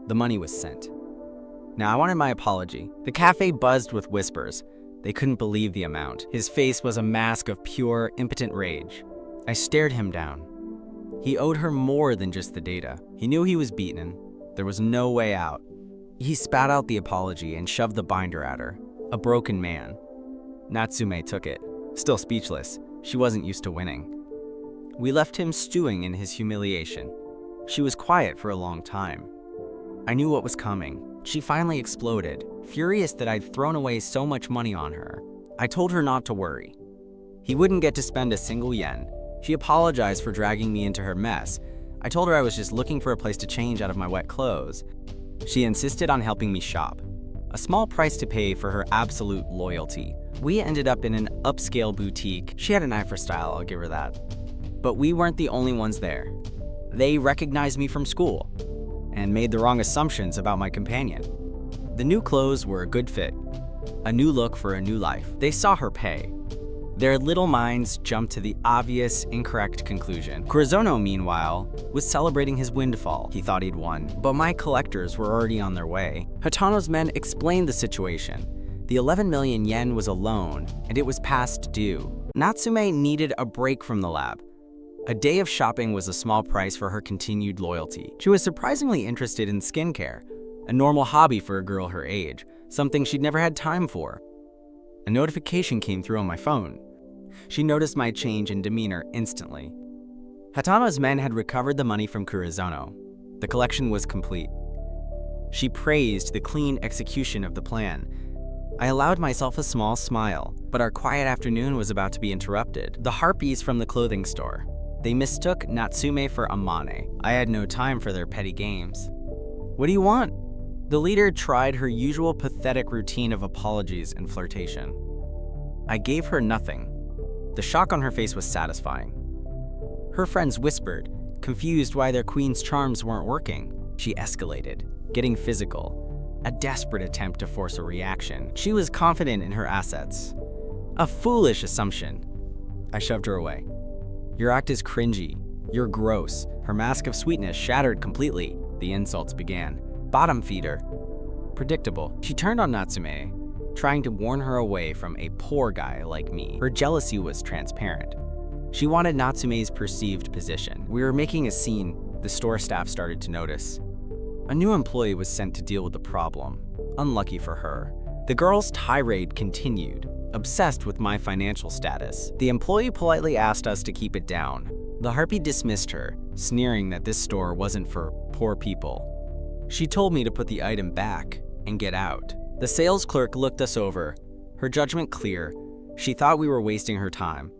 The money was sent. Now I wanted my apology. The cafe buzzed with whispers. They couldn't believe the amount. His face was a mask of pure, impotent rage. I stared him down. He owed her more than just the data. He knew he was beaten. There was no way out. He spat out the apology and shoved the binder at her. A broken man. Natsume took it, still speechless. She wasn't used to winning. We left him stewing in his humiliation. She was quiet for a long time. I knew what was coming. She finally exploded, furious that I'd thrown away so much money on her. I told her not to worry. He wouldn't get to spend a single yen. She apologized for dragging me into her mess. I told her I was just looking for a place to change out of my wet clothes. She insisted on helping me shop. A small price to pay for her absolute loyalty. We ended up in an upscale boutique. She had an eye for style, I'll give her that. But we weren't the only ones there. They recognized me from school and made the wrong assumptions about my companion. The new clothes were a good fit, a new look for a new life. They saw her pay. Their little minds jumped to the obvious, incorrect conclusion. Kurozono, meanwhile, was celebrating his windfall. He thought he'd won, but my collectors were already on their way. Hatano's men explained the situation. The 11 million yen was a loan, and it was past due. Natsume needed a break from the lab. A day of shopping was a small price for her continued loyalty. She was surprisingly interested in skincare, a normal hobby for a girl her age, something she'd never had time for. A notification came through on my phone. She noticed my change in demeanor instantly. Hatano's men had recovered the money from Kurozono. The collection was complete. She praised the clean execution of the plan. I allowed myself a small smile, but our quiet afternoon was about to be interrupted. The harpies from the clothing store. They mistook Natsume for Amane. I had no time for their petty games. "What do you want?" The leader tried her usual pathetic routine of apologies and flirtation. I gave her nothing. The shock on her face was satisfying. Her friends whispered, confused why their queen's charms weren't working. She escalated, getting physical, a desperate attempt to force a reaction. She was confident in her assets. A foolish assumption. I shoved her away. "Your act is cringy. You're gross." Her mask of sweetness shattered completely. The insults began. "Bottom feeder." Predictable. She turned on Natsume, trying to warn her away from a poor guy like me. Her jealousy was transparent. She wanted Natsume's perceived position. We were making a scene. The store staff started to notice. A new employee was sent to deal with the problem. Unlucky for her. The girl's tirade continued, obsessed with my financial status. The employee politely asked us to keep it down. The harpy dismissed her, sneering that this store wasn't for poor people. She told me to put the item back and get out. The sales clerk looked us over, her judgment clear. She thought we were wasting her time.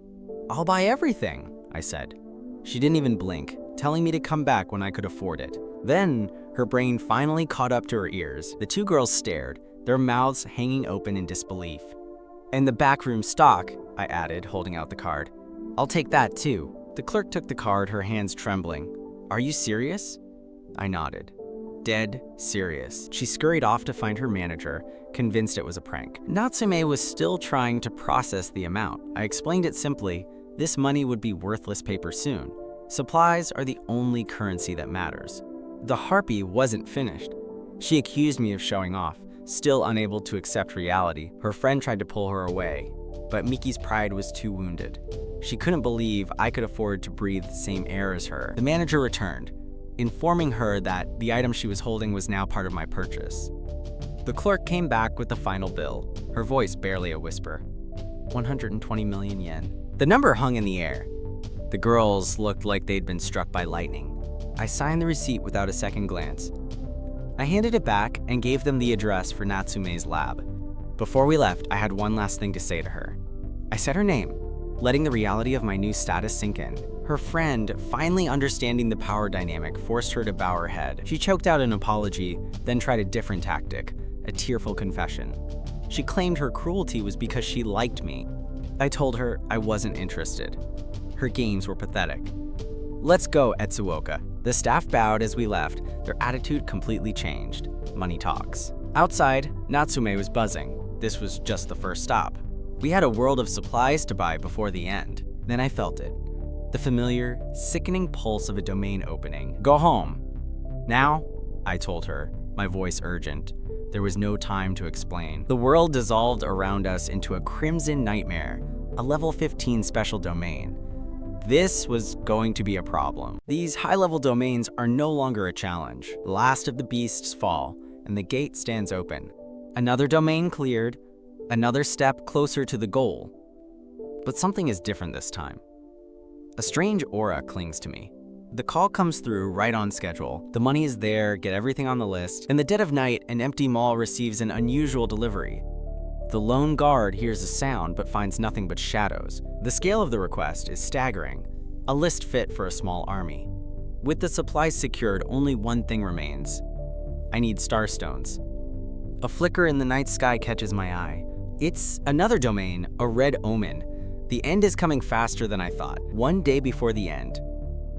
"I'll buy everything," I said. She didn't even blink, telling me to come back when I could afford it. Then, her brain finally caught up to her ears. The two girls stared, their mouths hanging open in disbelief. "And the backroom stock," I added, holding out the card. "I'll take that too." The clerk took the card, her hands trembling. "Are you serious?" I nodded. Dead serious. She scurried off to find her manager, convinced it was a prank. Natsume was still trying to process the amount. I explained it simply. This money would be worthless paper soon. Supplies are the only currency that matters. The harpy wasn't finished. She accused me of showing off, still unable to accept reality. Her friend tried to pull her away, but Miki's pride was too wounded. She couldn't believe I could afford to breathe the same air as her. The manager returned, informing her that the item she was holding was now part of my purchase. The clerk came back with the final bill, her voice barely a whisper. 120 million yen. The number hung in the air. The girls looked like they'd been struck by lightning. I signed the receipt without a second glance. I handed it back and gave them the address for Natsume's lab. Before we left, I had one last thing to say to her. I said her name, letting the reality of my new status sink in. Her friend, finally understanding the power dynamic, forced her to bow her head. She choked out an apology, then tried a different tactic, a tearful confession. She claimed her cruelty was because she liked me. I told her I wasn't interested. Her games were pathetic. "Let's go, Etsuoka." The staff bowed as we left, their attitude completely changed. Money talks. Outside, Natsume was buzzing. This was just the first stop. We had a world of supplies to buy before the end. Then I felt it. The familiar, sickening pulse of a domain opening. "Go home." "Now?" I told her, my voice urgent. There was no time to explain. The world dissolved around us into a crimson nightmare, a level 15 special domain. This was going to be a problem. These high-level domains are no longer a challenge. The last of the beasts fall, and the gate stands open. Another domain cleared, another step closer to the goal. But something is different this time. A strange aura clings to me. The call comes through right on schedule. The money is there, get everything on the list. In the dead of night, an empty mall receives an unusual delivery. The lone guard hears a sound but finds nothing but shadows. The scale of the request is staggering, a list fit for a small army. With the supplies secured, only one thing remains. I need starstones. A flicker in the night sky catches my eye. It's another domain, a red omen. The end is coming faster than I thought. One day before the end.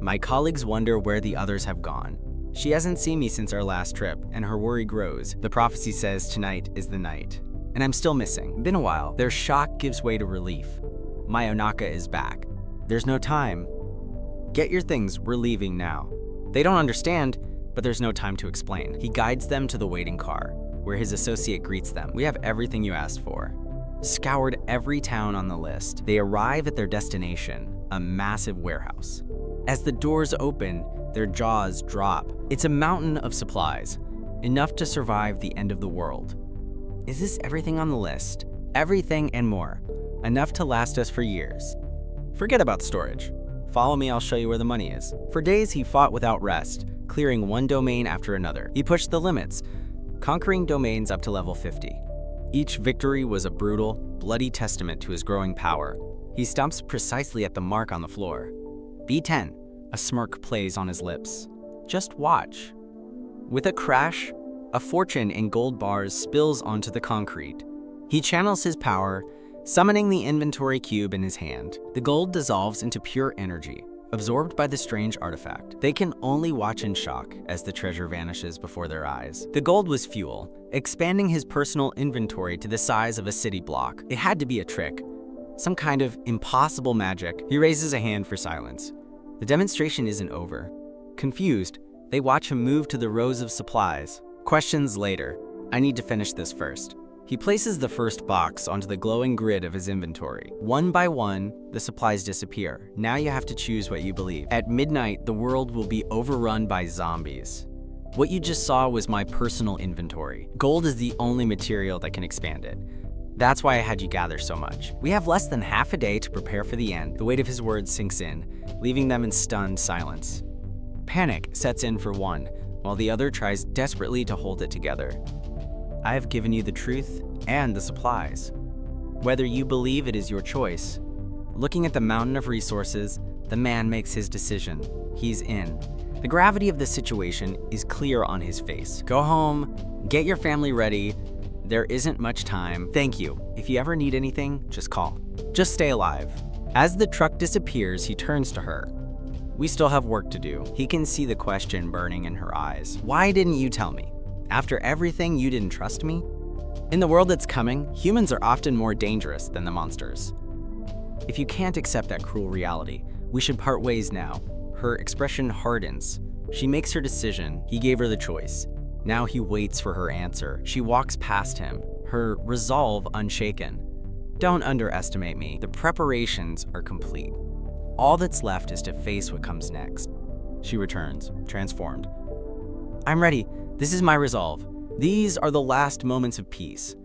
My colleagues wonder where the others have gone. She hasn't seen me since our last trip, and her worry grows. The prophecy says tonight is the night. And I'm still missing. Been a while. Their shock gives way to relief. My Onaka is back. There's no time. Get your things, we're leaving now. They don't understand, but there's no time to explain. He guides them to the waiting car, where his associate greets them. We have everything you asked for. Scoured every town on the list. They arrive at their destination, a massive warehouse. As the doors open, their jaws drop. It's a mountain of supplies, enough to survive the end of the world. Is this everything on the list? Everything and more. Enough to last us for years. Forget about storage. Follow me, I'll show you where the money is. For days, he fought without rest, clearing one domain after another. He pushed the limits, conquering domains up to level 50. Each victory was a brutal, bloody testament to his growing power. He stomps precisely at the mark on the floor. B10. A smirk plays on his lips. Just watch. With a crash, a fortune in gold bars spills onto the concrete. He channels his power, summoning the inventory cube in his hand. The gold dissolves into pure energy, absorbed by the strange artifact. They can only watch in shock as the treasure vanishes before their eyes. The gold was fuel, expanding his personal inventory to the size of a city block. It had to be a trick, some kind of impossible magic. He raises a hand for silence. The demonstration isn't over. Confused, they watch him move to the rows of supplies. Questions later. I need to finish this first. He places the first box onto the glowing grid of his inventory. One by one, the supplies disappear. Now you have to choose what you believe. At midnight, the world will be overrun by zombies. What you just saw was my personal inventory. Gold is the only material that can expand it. That's why I had you gather so much. We have less than half a day to prepare for the end. The weight of his words sinks in, leaving them in stunned silence. Panic sets in for one, while the other tries desperately to hold it together. I have given you the truth and the supplies. Whether you believe it is your choice. Looking at the mountain of resources, the man makes his decision. He's in. The gravity of the situation is clear on his face. Go home, get your family ready. There isn't much time. Thank you. If you ever need anything, just call. Just stay alive. As the truck disappears, he turns to her. We still have work to do. He can see the question burning in her eyes. Why didn't you tell me? After everything, you didn't trust me? In the world that's coming, humans are often more dangerous than the monsters. If you can't accept that cruel reality, we should part ways now. Her expression hardens. She makes her decision. He gave her the choice. Now he waits for her answer. She walks past him, her resolve unshaken. Don't underestimate me. The preparations are complete. All that's left is to face what comes next. She returns, transformed. I'm ready. This is my resolve. These are the last moments of peace.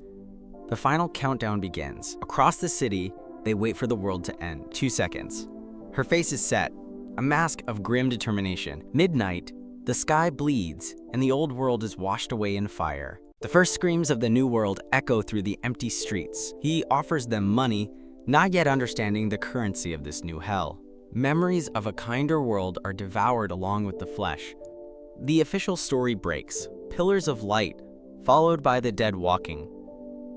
The final countdown begins. Across the city, they wait for the world to end. 2 seconds. Her face is set, a mask of grim determination. Midnight, the sky bleeds, and the old world is washed away in fire. The first screams of the new world echo through the empty streets. He offers them money, not yet understanding the currency of this new hell. Memories of a kinder world are devoured along with the flesh. The official story breaks, pillars of light, followed by the dead walking.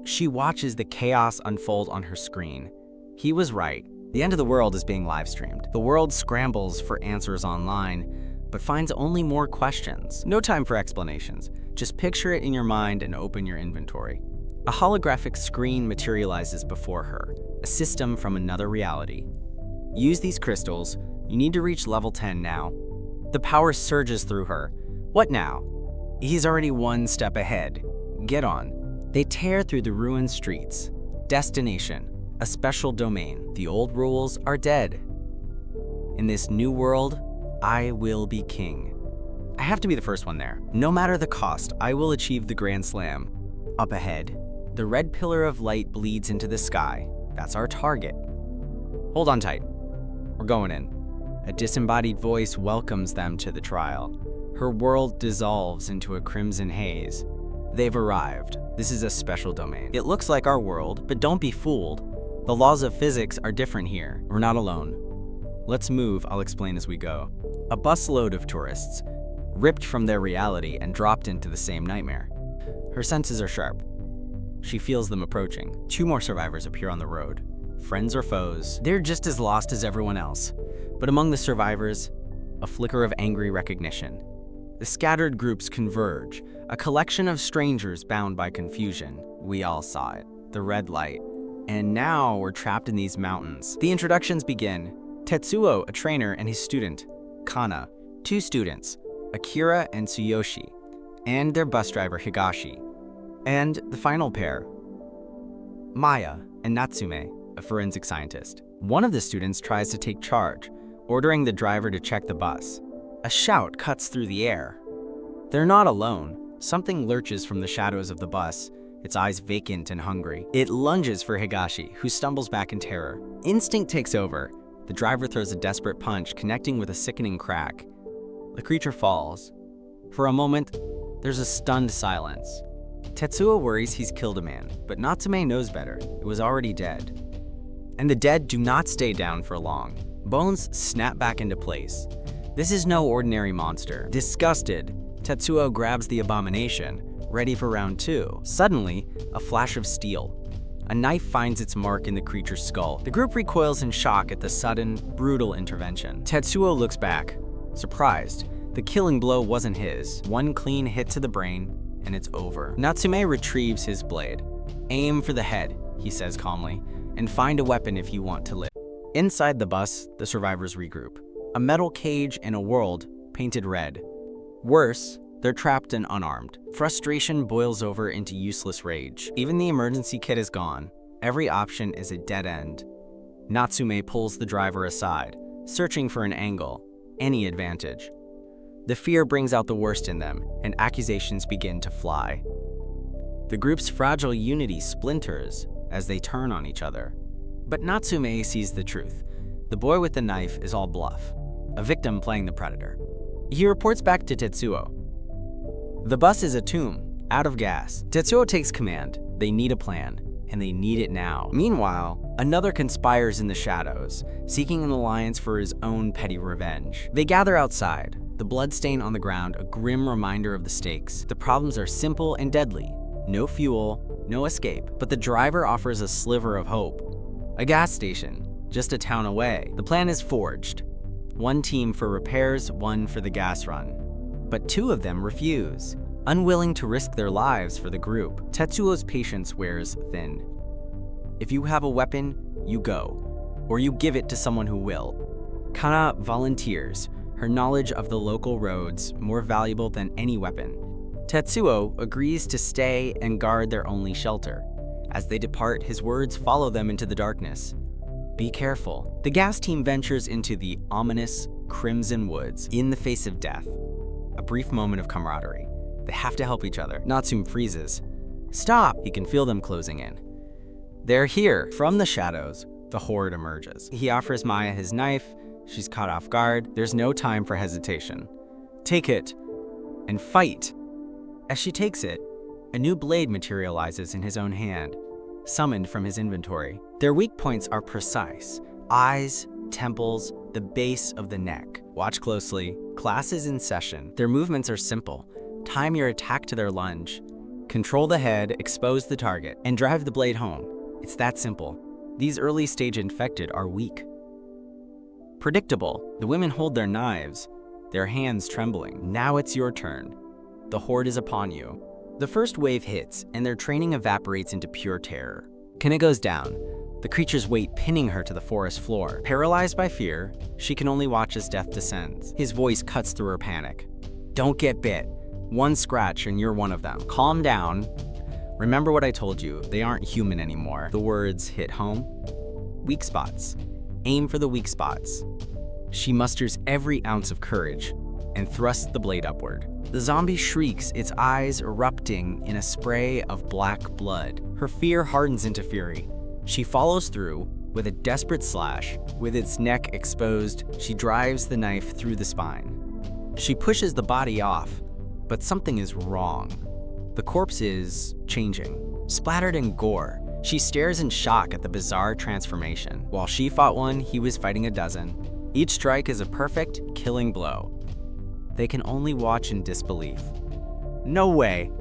She watches the chaos unfold on her screen. He was right. The end of the world is being live-streamed. The world scrambles for answers online, but finds only more questions. No time for explanations. Just picture it in your mind and open your inventory. A holographic screen materializes before her, a system from another reality. Use these crystals. You need to reach level 10 now. The power surges through her. What now? He's already one step ahead. Get on. They tear through the ruined streets. Destination, a special domain. The old rules are dead. In this new world, I will be king. I have to be the first one there. No matter the cost, I will achieve the Grand Slam. Up ahead, the red pillar of light bleeds into the sky. That's our target. Hold on tight. We're going in. A disembodied voice welcomes them to the trial. Her world dissolves into a crimson haze. They've arrived. This is a special domain. It looks like our world, but don't be fooled. The laws of physics are different here. We're not alone. Let's move, I'll explain as we go. A busload of tourists, ripped from their reality and dropped into the same nightmare. Her senses are sharp. She feels them approaching. 2 more survivors appear on the road. Friends or foes, they're just as lost as everyone else. But among the survivors, a flicker of angry recognition. The scattered groups converge, a collection of strangers bound by confusion. We all saw it, the red light. And now we're trapped in these mountains. The introductions begin. Tetsuo, a trainer, and his student, Kana. 2 students, Akira and Tsuyoshi, and their bus driver, Higashi. And the final pair, Maya and Natsume, a forensic scientist. One of the students tries to take charge, ordering the driver to check the bus. A shout cuts through the air. They're not alone. Something lurches from the shadows of the bus, its eyes vacant and hungry. It lunges for Higashi, who stumbles back in terror. Instinct takes over. The driver throws a desperate punch, connecting with a sickening crack. The creature falls. For a moment, there's a stunned silence. Tetsuo worries he's killed a man, but Natsume knows better. It was already dead. And the dead do not stay down for long. bones snap back into place. This is no ordinary monster. Disgusted, Tetsuo grabs the abomination, ready for round 2. Suddenly, a flash of steel. A knife finds its mark in the creature's skull. The group recoils in shock at the sudden, brutal intervention. Tetsuo looks back, surprised. The killing blow wasn't his. One clean hit to the brain, and it's over. Natsume retrieves his blade. "Aim for the head," he says calmly, "and find a weapon if you want to live." Inside the bus, the survivors regroup. A metal cage in a world painted red. Worse, they're trapped and unarmed. Frustration boils over into useless rage. Even the emergency kit is gone. Every option is a dead end. Natsume pulls the driver aside, searching for an angle, any advantage. The fear brings out the worst in them, and accusations begin to fly. The group's fragile unity splinters as they turn on each other. But Natsume sees the truth. The boy with the knife is all bluff, a victim playing the predator. He reports back to Tetsuo. The bus is a tomb, out of gas. Tetsuo takes command. They need a plan, and they need it now. Meanwhile, another conspires in the shadows, seeking an alliance for his own petty revenge. They gather outside, the bloodstain on the ground a grim reminder of the stakes. The problems are simple and deadly. No fuel, no escape. But the driver offers a sliver of hope. A gas station, just a town away. The plan is forged. One team for repairs, one for the gas run. But 2 of them refuse, unwilling to risk their lives for the group. Tetsuo's patience wears thin. If you have a weapon, you go, or you give it to someone who will. Kana volunteers, her knowledge of the local roads more valuable than any weapon. Tetsuo agrees to stay and guard their only shelter. As they depart, his words follow them into the darkness. Be careful. The gas team ventures into the ominous Crimson Woods in the face of death. A brief moment of camaraderie. They have to help each other. Natsume freezes. Stop! He can feel them closing in. They're here. From the shadows, the horde emerges. He offers Maya his knife. She's caught off guard. There's no time for hesitation. Take it and fight. As she takes it, a new blade materializes in his own hand, summoned from his inventory. Their weak points are precise. Eyes, temples, the base of the neck. Watch closely. Class is in session. Their movements are simple. Time your attack to their lunge. Control the head, expose the target, and drive the blade home. It's that simple. These early-stage infected are weak. Predictable. The women hold their knives, their hands trembling. Now it's your turn. The horde is upon you. The first wave hits, and their training evaporates into pure terror. Kana goes down, the creature's weight pinning her to the forest floor. Paralyzed by fear, she can only watch as death descends. His voice cuts through her panic. Don't get bit. One scratch and you're one of them. Calm down. Remember what I told you, they aren't human anymore. The words hit home. Weak spots. Aim for the weak spots. She musters every ounce of courage and thrusts the blade upward. The zombie shrieks, its eyes erupting in a spray of black blood. Her fear hardens into fury. She follows through with a desperate slash. With its neck exposed, she drives the knife through the spine. She pushes the body off, but something is wrong. The corpse is changing. Splattered in gore, she stares in shock at the bizarre transformation. While she fought one, he was fighting a dozen. Each strike is a perfect, killing blow. They can only watch in disbelief. No way!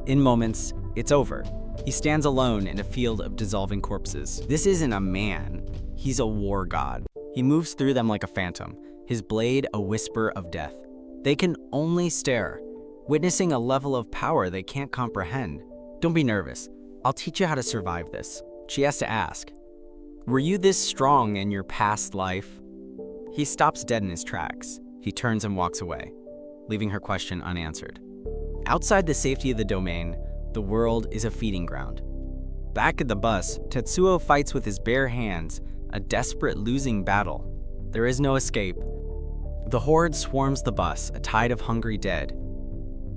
In moments, it's over. He stands alone in a field of dissolving corpses. This isn't a man. He's a war god. He moves through them like a phantom, his blade a whisper of death. They can only stare, witnessing a level of power they can't comprehend. Don't be nervous. I'll teach you how to survive this. She has to ask, were you this strong in your past life? He stops dead in his tracks. He turns and walks away, leaving her question unanswered. Outside the safety of the domain, the world is a feeding ground. Back at the bus, Tetsuo fights with his bare hands, a desperate losing battle. There is no escape. The horde swarms the bus, a tide of hungry dead.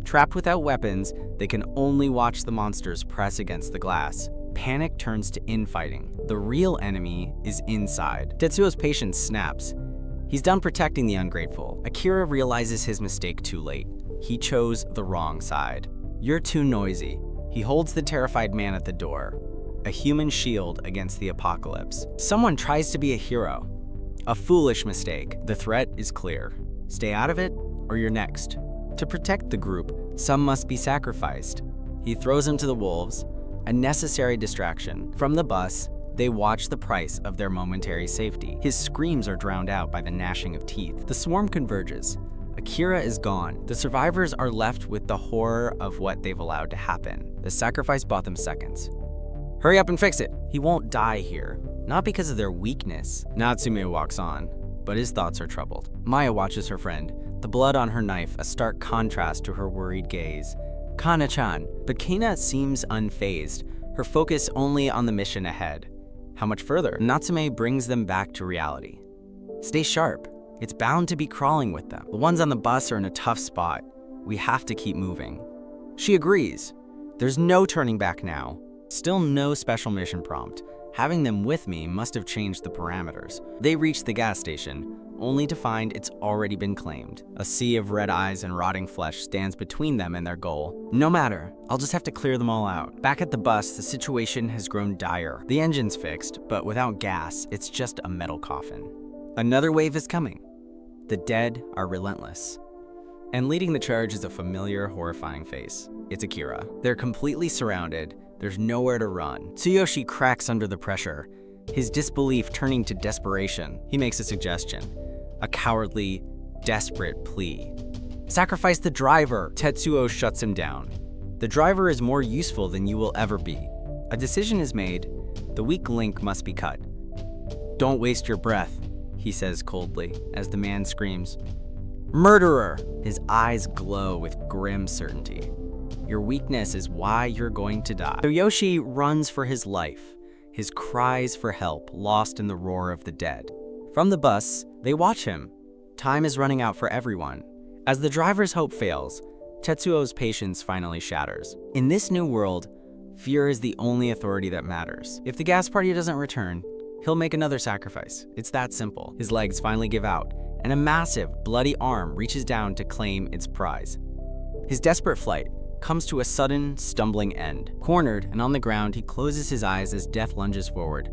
Trapped without weapons, they can only watch the monsters press against the glass. Panic turns to infighting. The real enemy is inside. Tetsuo's patience snaps. He's done protecting the ungrateful. Akira realizes his mistake too late. He chose the wrong side. You're too noisy. He holds the terrified man at the door, a human shield against the apocalypse. Someone tries to be a hero, A foolish mistake. The threat is clear. Stay out of it, or you're next. To protect the group, some must be sacrificed. He throws him to the wolves, a necessary distraction. From the bus, they watch the price of their momentary safety. His screams are drowned out by the gnashing of teeth. The swarm converges. Akira is gone. The survivors are left with the horror of what they've allowed to happen. The sacrifice bought them seconds. Hurry up and fix it. He won't die here, not because of their weakness. Natsume walks on, but his thoughts are troubled. Maya watches her friend, the blood on her knife a stark contrast to her worried gaze. Kana-chan, but Kana seems unfazed, her focus only on the mission ahead. How much further? Natsume brings them back to reality. Stay sharp. It's bound to be crawling with them. The ones on the bus are in a tough spot. We have to keep moving. She agrees. There's no turning back now. Still no special mission prompt. Having them with me must have changed the parameters. They reach the gas station, only to find it's already been claimed. A sea of red eyes and rotting flesh stands between them and their goal. No matter, I'll just have to clear them all out. Back at the bus, the situation has grown dire. The engine's fixed, but without gas, it's just a metal coffin. Another wave is coming. The dead are relentless. And leading the charge is a familiar, horrifying face. It's Akira. They're completely surrounded. There's nowhere to run. Tsuyoshi cracks under the pressure, his disbelief turning to desperation. He makes a suggestion, a cowardly, desperate plea. Sacrifice the driver. Tetsuo shuts him down. The driver is more useful than you will ever be. A decision is made. The weak link must be cut. Don't waste your breath, he says coldly, as the man screams, "Murderer!" His eyes glow with grim certainty. Your weakness is why you're going to die. Tsuyoshi runs for his life, his cries for help lost in the roar of the dead. From the bus, they watch him. Time is running out for everyone. As the driver's hope fails, Tetsuo's patience finally shatters. In this new world, fear is the only authority that matters. If the gas party doesn't return, he'll make another sacrifice. It's that simple. His legs finally give out, and a massive, bloody arm reaches down to claim its prize. His desperate flight comes to a sudden, stumbling end. Cornered and on the ground, he closes his eyes as death lunges forward.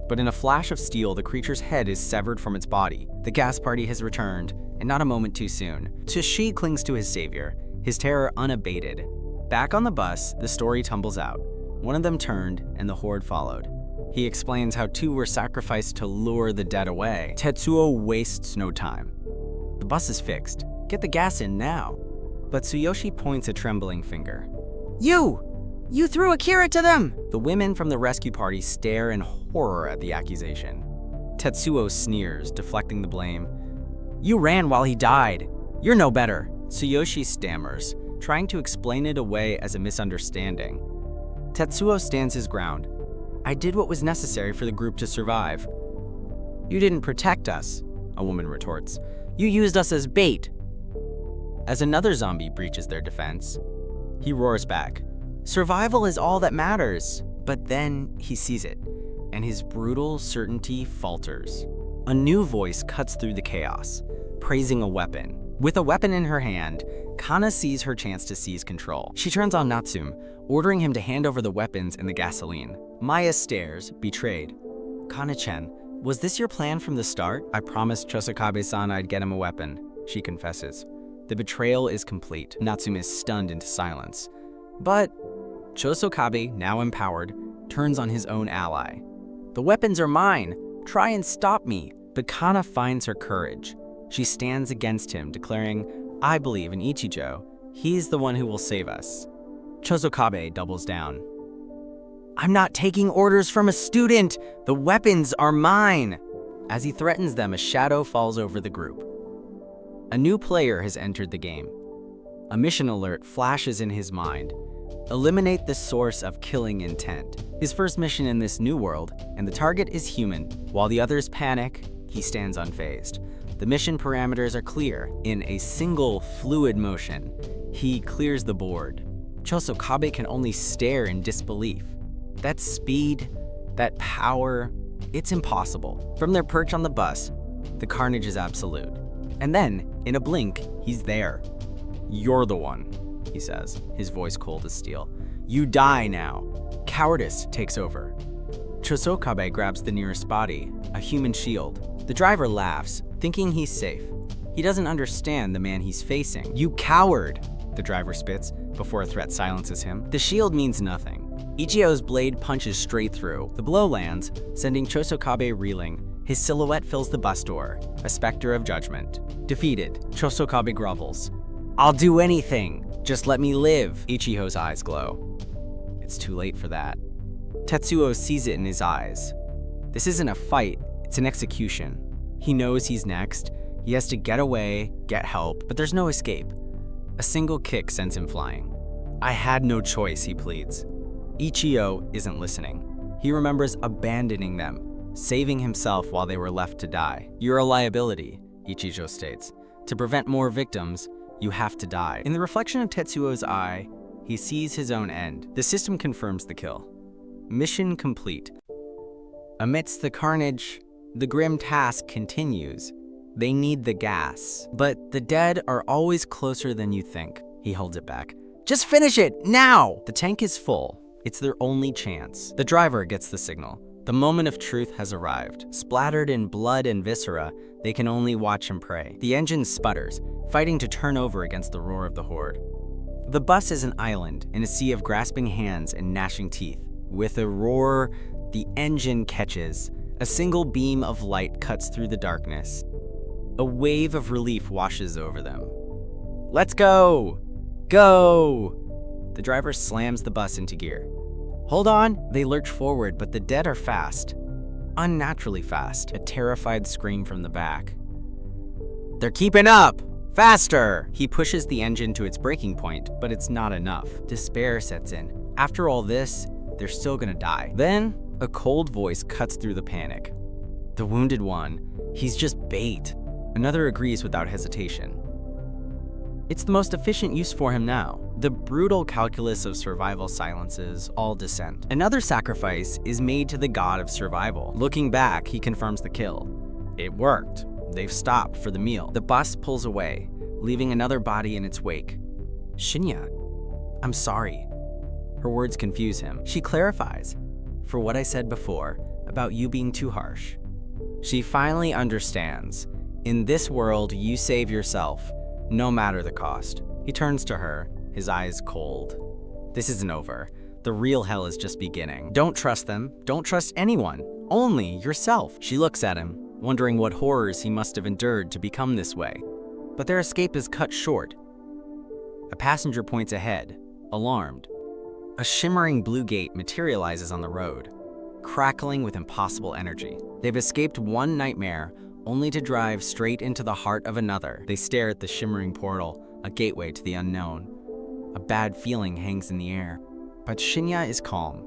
But in a flash of steel, the creature's head is severed from its body. The gas party has returned, and not a moment too soon. Tsuyoshi clings to his savior, his terror unabated. Back on the bus, the story tumbles out. One of them turned, and the horde followed. He explains how two were sacrificed to lure the dead away. Tetsuo wastes no time. The bus is fixed. Get the gas in now. But Tsuyoshi points a trembling finger. You threw Akira to them! The women from the rescue party stare in horror at the accusation. Tetsuo sneers, deflecting the blame. You ran while he died. You're no better. Tsuyoshi stammers, trying to explain it away as a misunderstanding. Tetsuo stands his ground. I did what was necessary for the group to survive. You didn't protect us, a woman retorts. You used us as bait. As another zombie breaches their defense, he roars back. Survival is all that matters. But then he sees it, and his brutal certainty falters. A new voice cuts through the chaos, praising a weapon. With a weapon in her hand, Kana sees her chance to seize control. She turns on Natsume, ordering him to hand over the weapons and the gasoline. Maya stares, betrayed. Kana-chan, was this your plan from the start? I promised Chosokabe-san I'd get him a weapon, she confesses. The betrayal is complete. Natsume is stunned into silence. But Chosokabe, now empowered, turns on his own ally. The weapons are mine. Try and stop me. But Kana finds her courage. She stands against him, declaring, I believe in Ichijo. He's the one who will save us. Chosokabe doubles down. I'm not taking orders from a student. The weapons are mine. As he threatens them, a shadow falls over the group. A new player has entered the game. A mission alert flashes in his mind. Eliminate the source of killing intent. His first mission in this new world, and the target is human. While the others panic, he stands unfazed. The mission parameters are clear. In a single fluid motion, he clears the board. Chosokabe can only stare in disbelief. That speed, that power, it's impossible. From their perch on the bus, the carnage is absolute. And then, in a blink, he's there. You're the one, he says, his voice cold as steel. You die now. Cowardice takes over. Chosokabe grabs the nearest body, a human shield. The The driver laughs, thinking he's safe. He doesn't understand the man he's facing. "You coward!" the driver spits, before a threat silences him. The shield means nothing. Ichijo's blade punches straight through. The blow lands, sending Chosokabe reeling. His silhouette fills the bus door, a specter of judgment. Defeated, Chosokabe grovels. "I'll do anything! Just let me live!" Ichijo's eyes glow. It's too late for that. Tetsuo sees it in his eyes. This isn't a fight, it's an execution. He knows he's next. He has to get away, get help, but there's no escape. A single kick sends him flying. "I had no choice," he pleads. Ichijo isn't listening. He remembers abandoning them, saving himself while they were left to die. "You're a liability," Ichijo states. "To prevent more victims, you have to die." In the reflection of Tetsuo's eye, he sees his own end. The system confirms the kill. Mission complete. Amidst the carnage, the grim task continues. They need the gas. But the dead are always closer than you think. He holds it back. "Just finish it, now!" The tank is full. It's their only chance. The driver gets the signal. The moment of truth has arrived. Splattered in blood and viscera, they can only watch and pray. The engine sputters, fighting to turn over against the roar of the horde. The bus is an island in a sea of grasping hands and gnashing teeth. With a roar, the engine catches. A single beam of light cuts through the darkness. A wave of relief washes over them. "Let's go! Go!" The driver slams the bus into gear. "Hold on!" They lurch forward, but the dead are fast. Unnaturally fast. A terrified scream from the back. "They're keeping up! Faster!" He pushes the engine to its breaking point, but it's not enough. Despair sets in. After all this, they're still gonna die. Then, a cold voice cuts through the panic. "The wounded one. He's just bait." Another agrees without hesitation. It's the most efficient use for him now. The brutal calculus of survival silences all dissent. Another sacrifice is made to the god of survival. Looking back, he confirms the kill. It worked. They've stopped for the meal. The bus pulls away, leaving another body in its wake. "Shinya, I'm sorry." Her words confuse him. She clarifies, "For what I said before, about you being too harsh." She finally understands. In this world, you save yourself, no matter the cost. He turns to her, his eyes cold. This isn't over. The real hell is just beginning. Don't trust them. Don't trust anyone. Only yourself. She looks at him, wondering what horrors he must have endured to become this way. But their escape is cut short. A passenger points ahead, alarmed. A shimmering blue gate materializes on the road, crackling with impossible energy. They've escaped one nightmare, only to drive straight into the heart of another. They stare at the shimmering portal, a gateway to the unknown. A bad feeling hangs in the air, but Shinya is calm.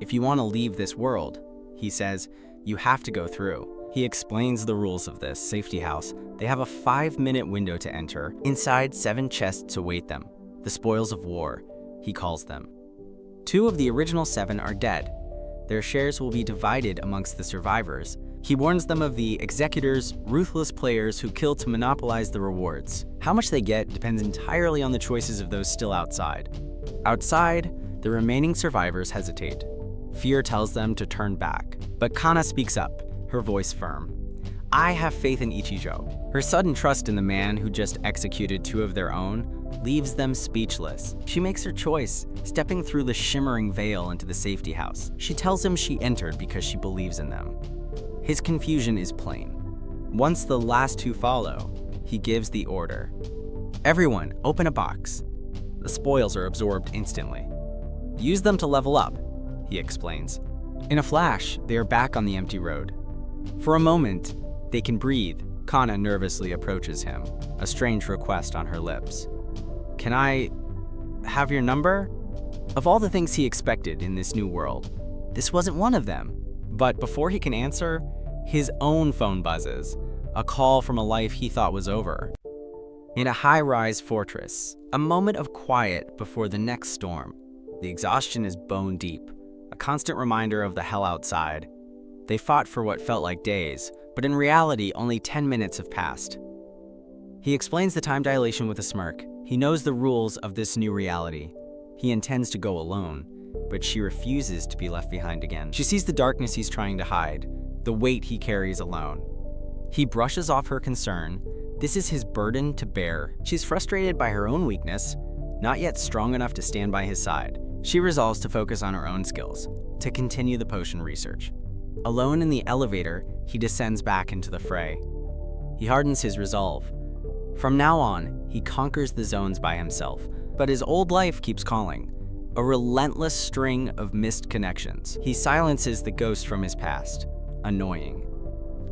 "If you want to leave this world," he says, "you have to go through." He explains the rules of this safety house. They have a 5-minute window to enter. Inside, 7 chests await them. The spoils of war, he calls them. 2 of the original 7 are dead. Their shares will be divided amongst the survivors. He warns them of the executors, ruthless players who kill to monopolize the rewards. How much they get depends entirely on the choices of those still outside. Outside, the remaining survivors hesitate. Fear tells them to turn back. But Kana speaks up, her voice firm. "I have faith in Ichijo." Her sudden trust in the man who just executed 2 of their own leaves them speechless. She makes her choice, stepping through the shimmering veil into the safety house. She tells him she entered because she believes in them. His confusion is plain. Once the last 2 follow, he gives the order. "Everyone, open a box." The spoils are absorbed instantly. "Use them to level up," he explains. In a flash, they are back on the empty road. For a moment, they can breathe. Kana nervously approaches him, a strange request on her lips. "Can I have your number?" Of all the things he expected in this new world, this wasn't one of them. But before he can answer, his own phone buzzes, a call from a life he thought was over. In a high-rise fortress, a moment of quiet before the next storm. The exhaustion is bone deep, a constant reminder of the hell outside. They fought for what felt like days, but in reality, only 10 minutes have passed. He explains the time dilation with a smirk. He knows the rules of this new reality. He intends to go alone, but she refuses to be left behind again. She sees the darkness he's trying to hide, the weight he carries alone. He brushes off her concern. This is his burden to bear. She's frustrated by her own weakness, not yet strong enough to stand by his side. She resolves to focus on her own skills, to continue the potion research. Alone in the elevator, he descends back into the fray. He hardens his resolve. From now on, he conquers the zones by himself, but his old life keeps calling. A relentless string of missed connections. He silences the ghost from his past. Annoying.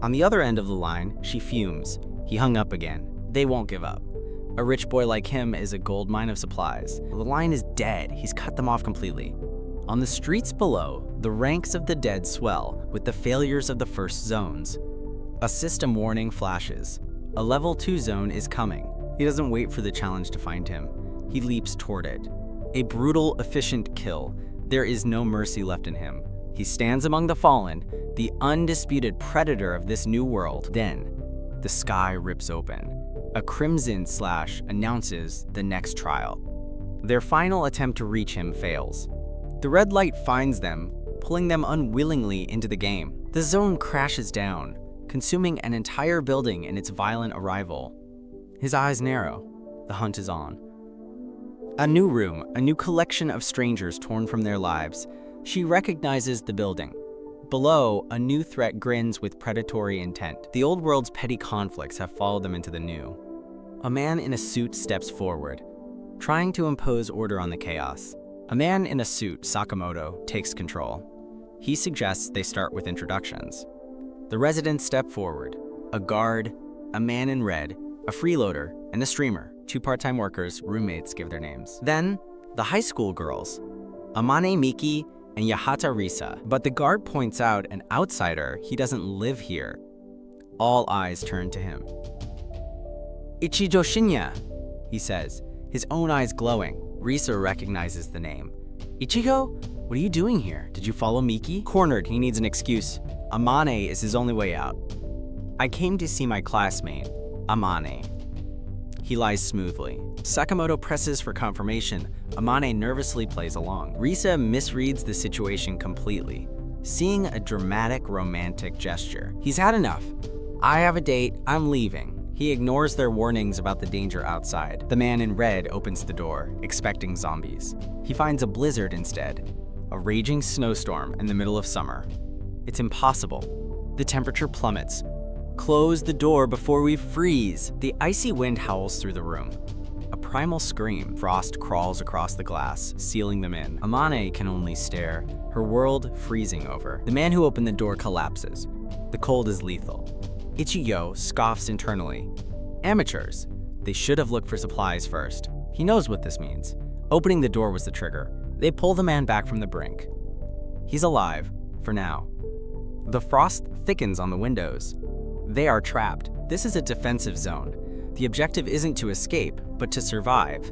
On the other end of the line, she fumes. He hung up again. They won't give up. A rich boy like him is a gold mine of supplies. The line is dead. He's cut them off completely. On the streets below, the ranks of the dead swell with the failures of the first zones. A system warning flashes. A level 2 zone is coming. He doesn't wait for the challenge to find him. He leaps toward it. A brutal, efficient kill. There is no mercy left in him. He stands among the fallen, the undisputed predator of this new world. Then, the sky rips open. A crimson slash announces the next trial. Their final attempt to reach him fails. The red light finds them, pulling them unwillingly into the game. The zone crashes down, consuming an entire building in its violent arrival. His eyes narrow. The hunt is on. A new room, a new collection of strangers torn from their lives. She recognizes the building. Below, a new threat grins with predatory intent. The old world's petty conflicts have followed them into the new. A man in a suit steps forward, trying to impose order on the chaos. A man in a suit, Sakamoto, takes control. He suggests they start with introductions. The residents step forward. A guard, a man in red, a freeloader, and a streamer. 2 part-time workers, roommates, give their names. Then, the high school girls, Amane Miki and Yahata Risa. But the guard points out an outsider. He doesn't live here. All eyes turn to him. Ichijo Shinya, he says, his own eyes glowing. Risa recognizes the name. Ichigo, what are you doing here? Did you follow Miki? Cornered, he needs an excuse. Amane is his only way out. I came to see my classmate, Amane. He lies smoothly. Sakamoto presses for confirmation. Amane nervously plays along. Risa misreads the situation completely, seeing a dramatic romantic gesture. He's had enough. I have a date, I'm leaving. He ignores their warnings about the danger outside. The man in red opens the door, expecting zombies. He finds a blizzard instead, a raging snowstorm in the middle of summer. It's impossible. The temperature plummets. Close the door before we freeze. The icy wind howls through the room. A primal scream. Frost crawls across the glass, sealing them in. Amane can only stare, her world freezing over. The man who opened the door collapses. The cold is lethal. Ichigo scoffs internally. Amateurs. They should have looked for supplies first. He knows what this means. Opening the door was the trigger. They pull the man back from the brink. He's alive, for now. The frost thickens on the windows. They are trapped. This is a defensive zone. The objective isn't to escape, but to survive.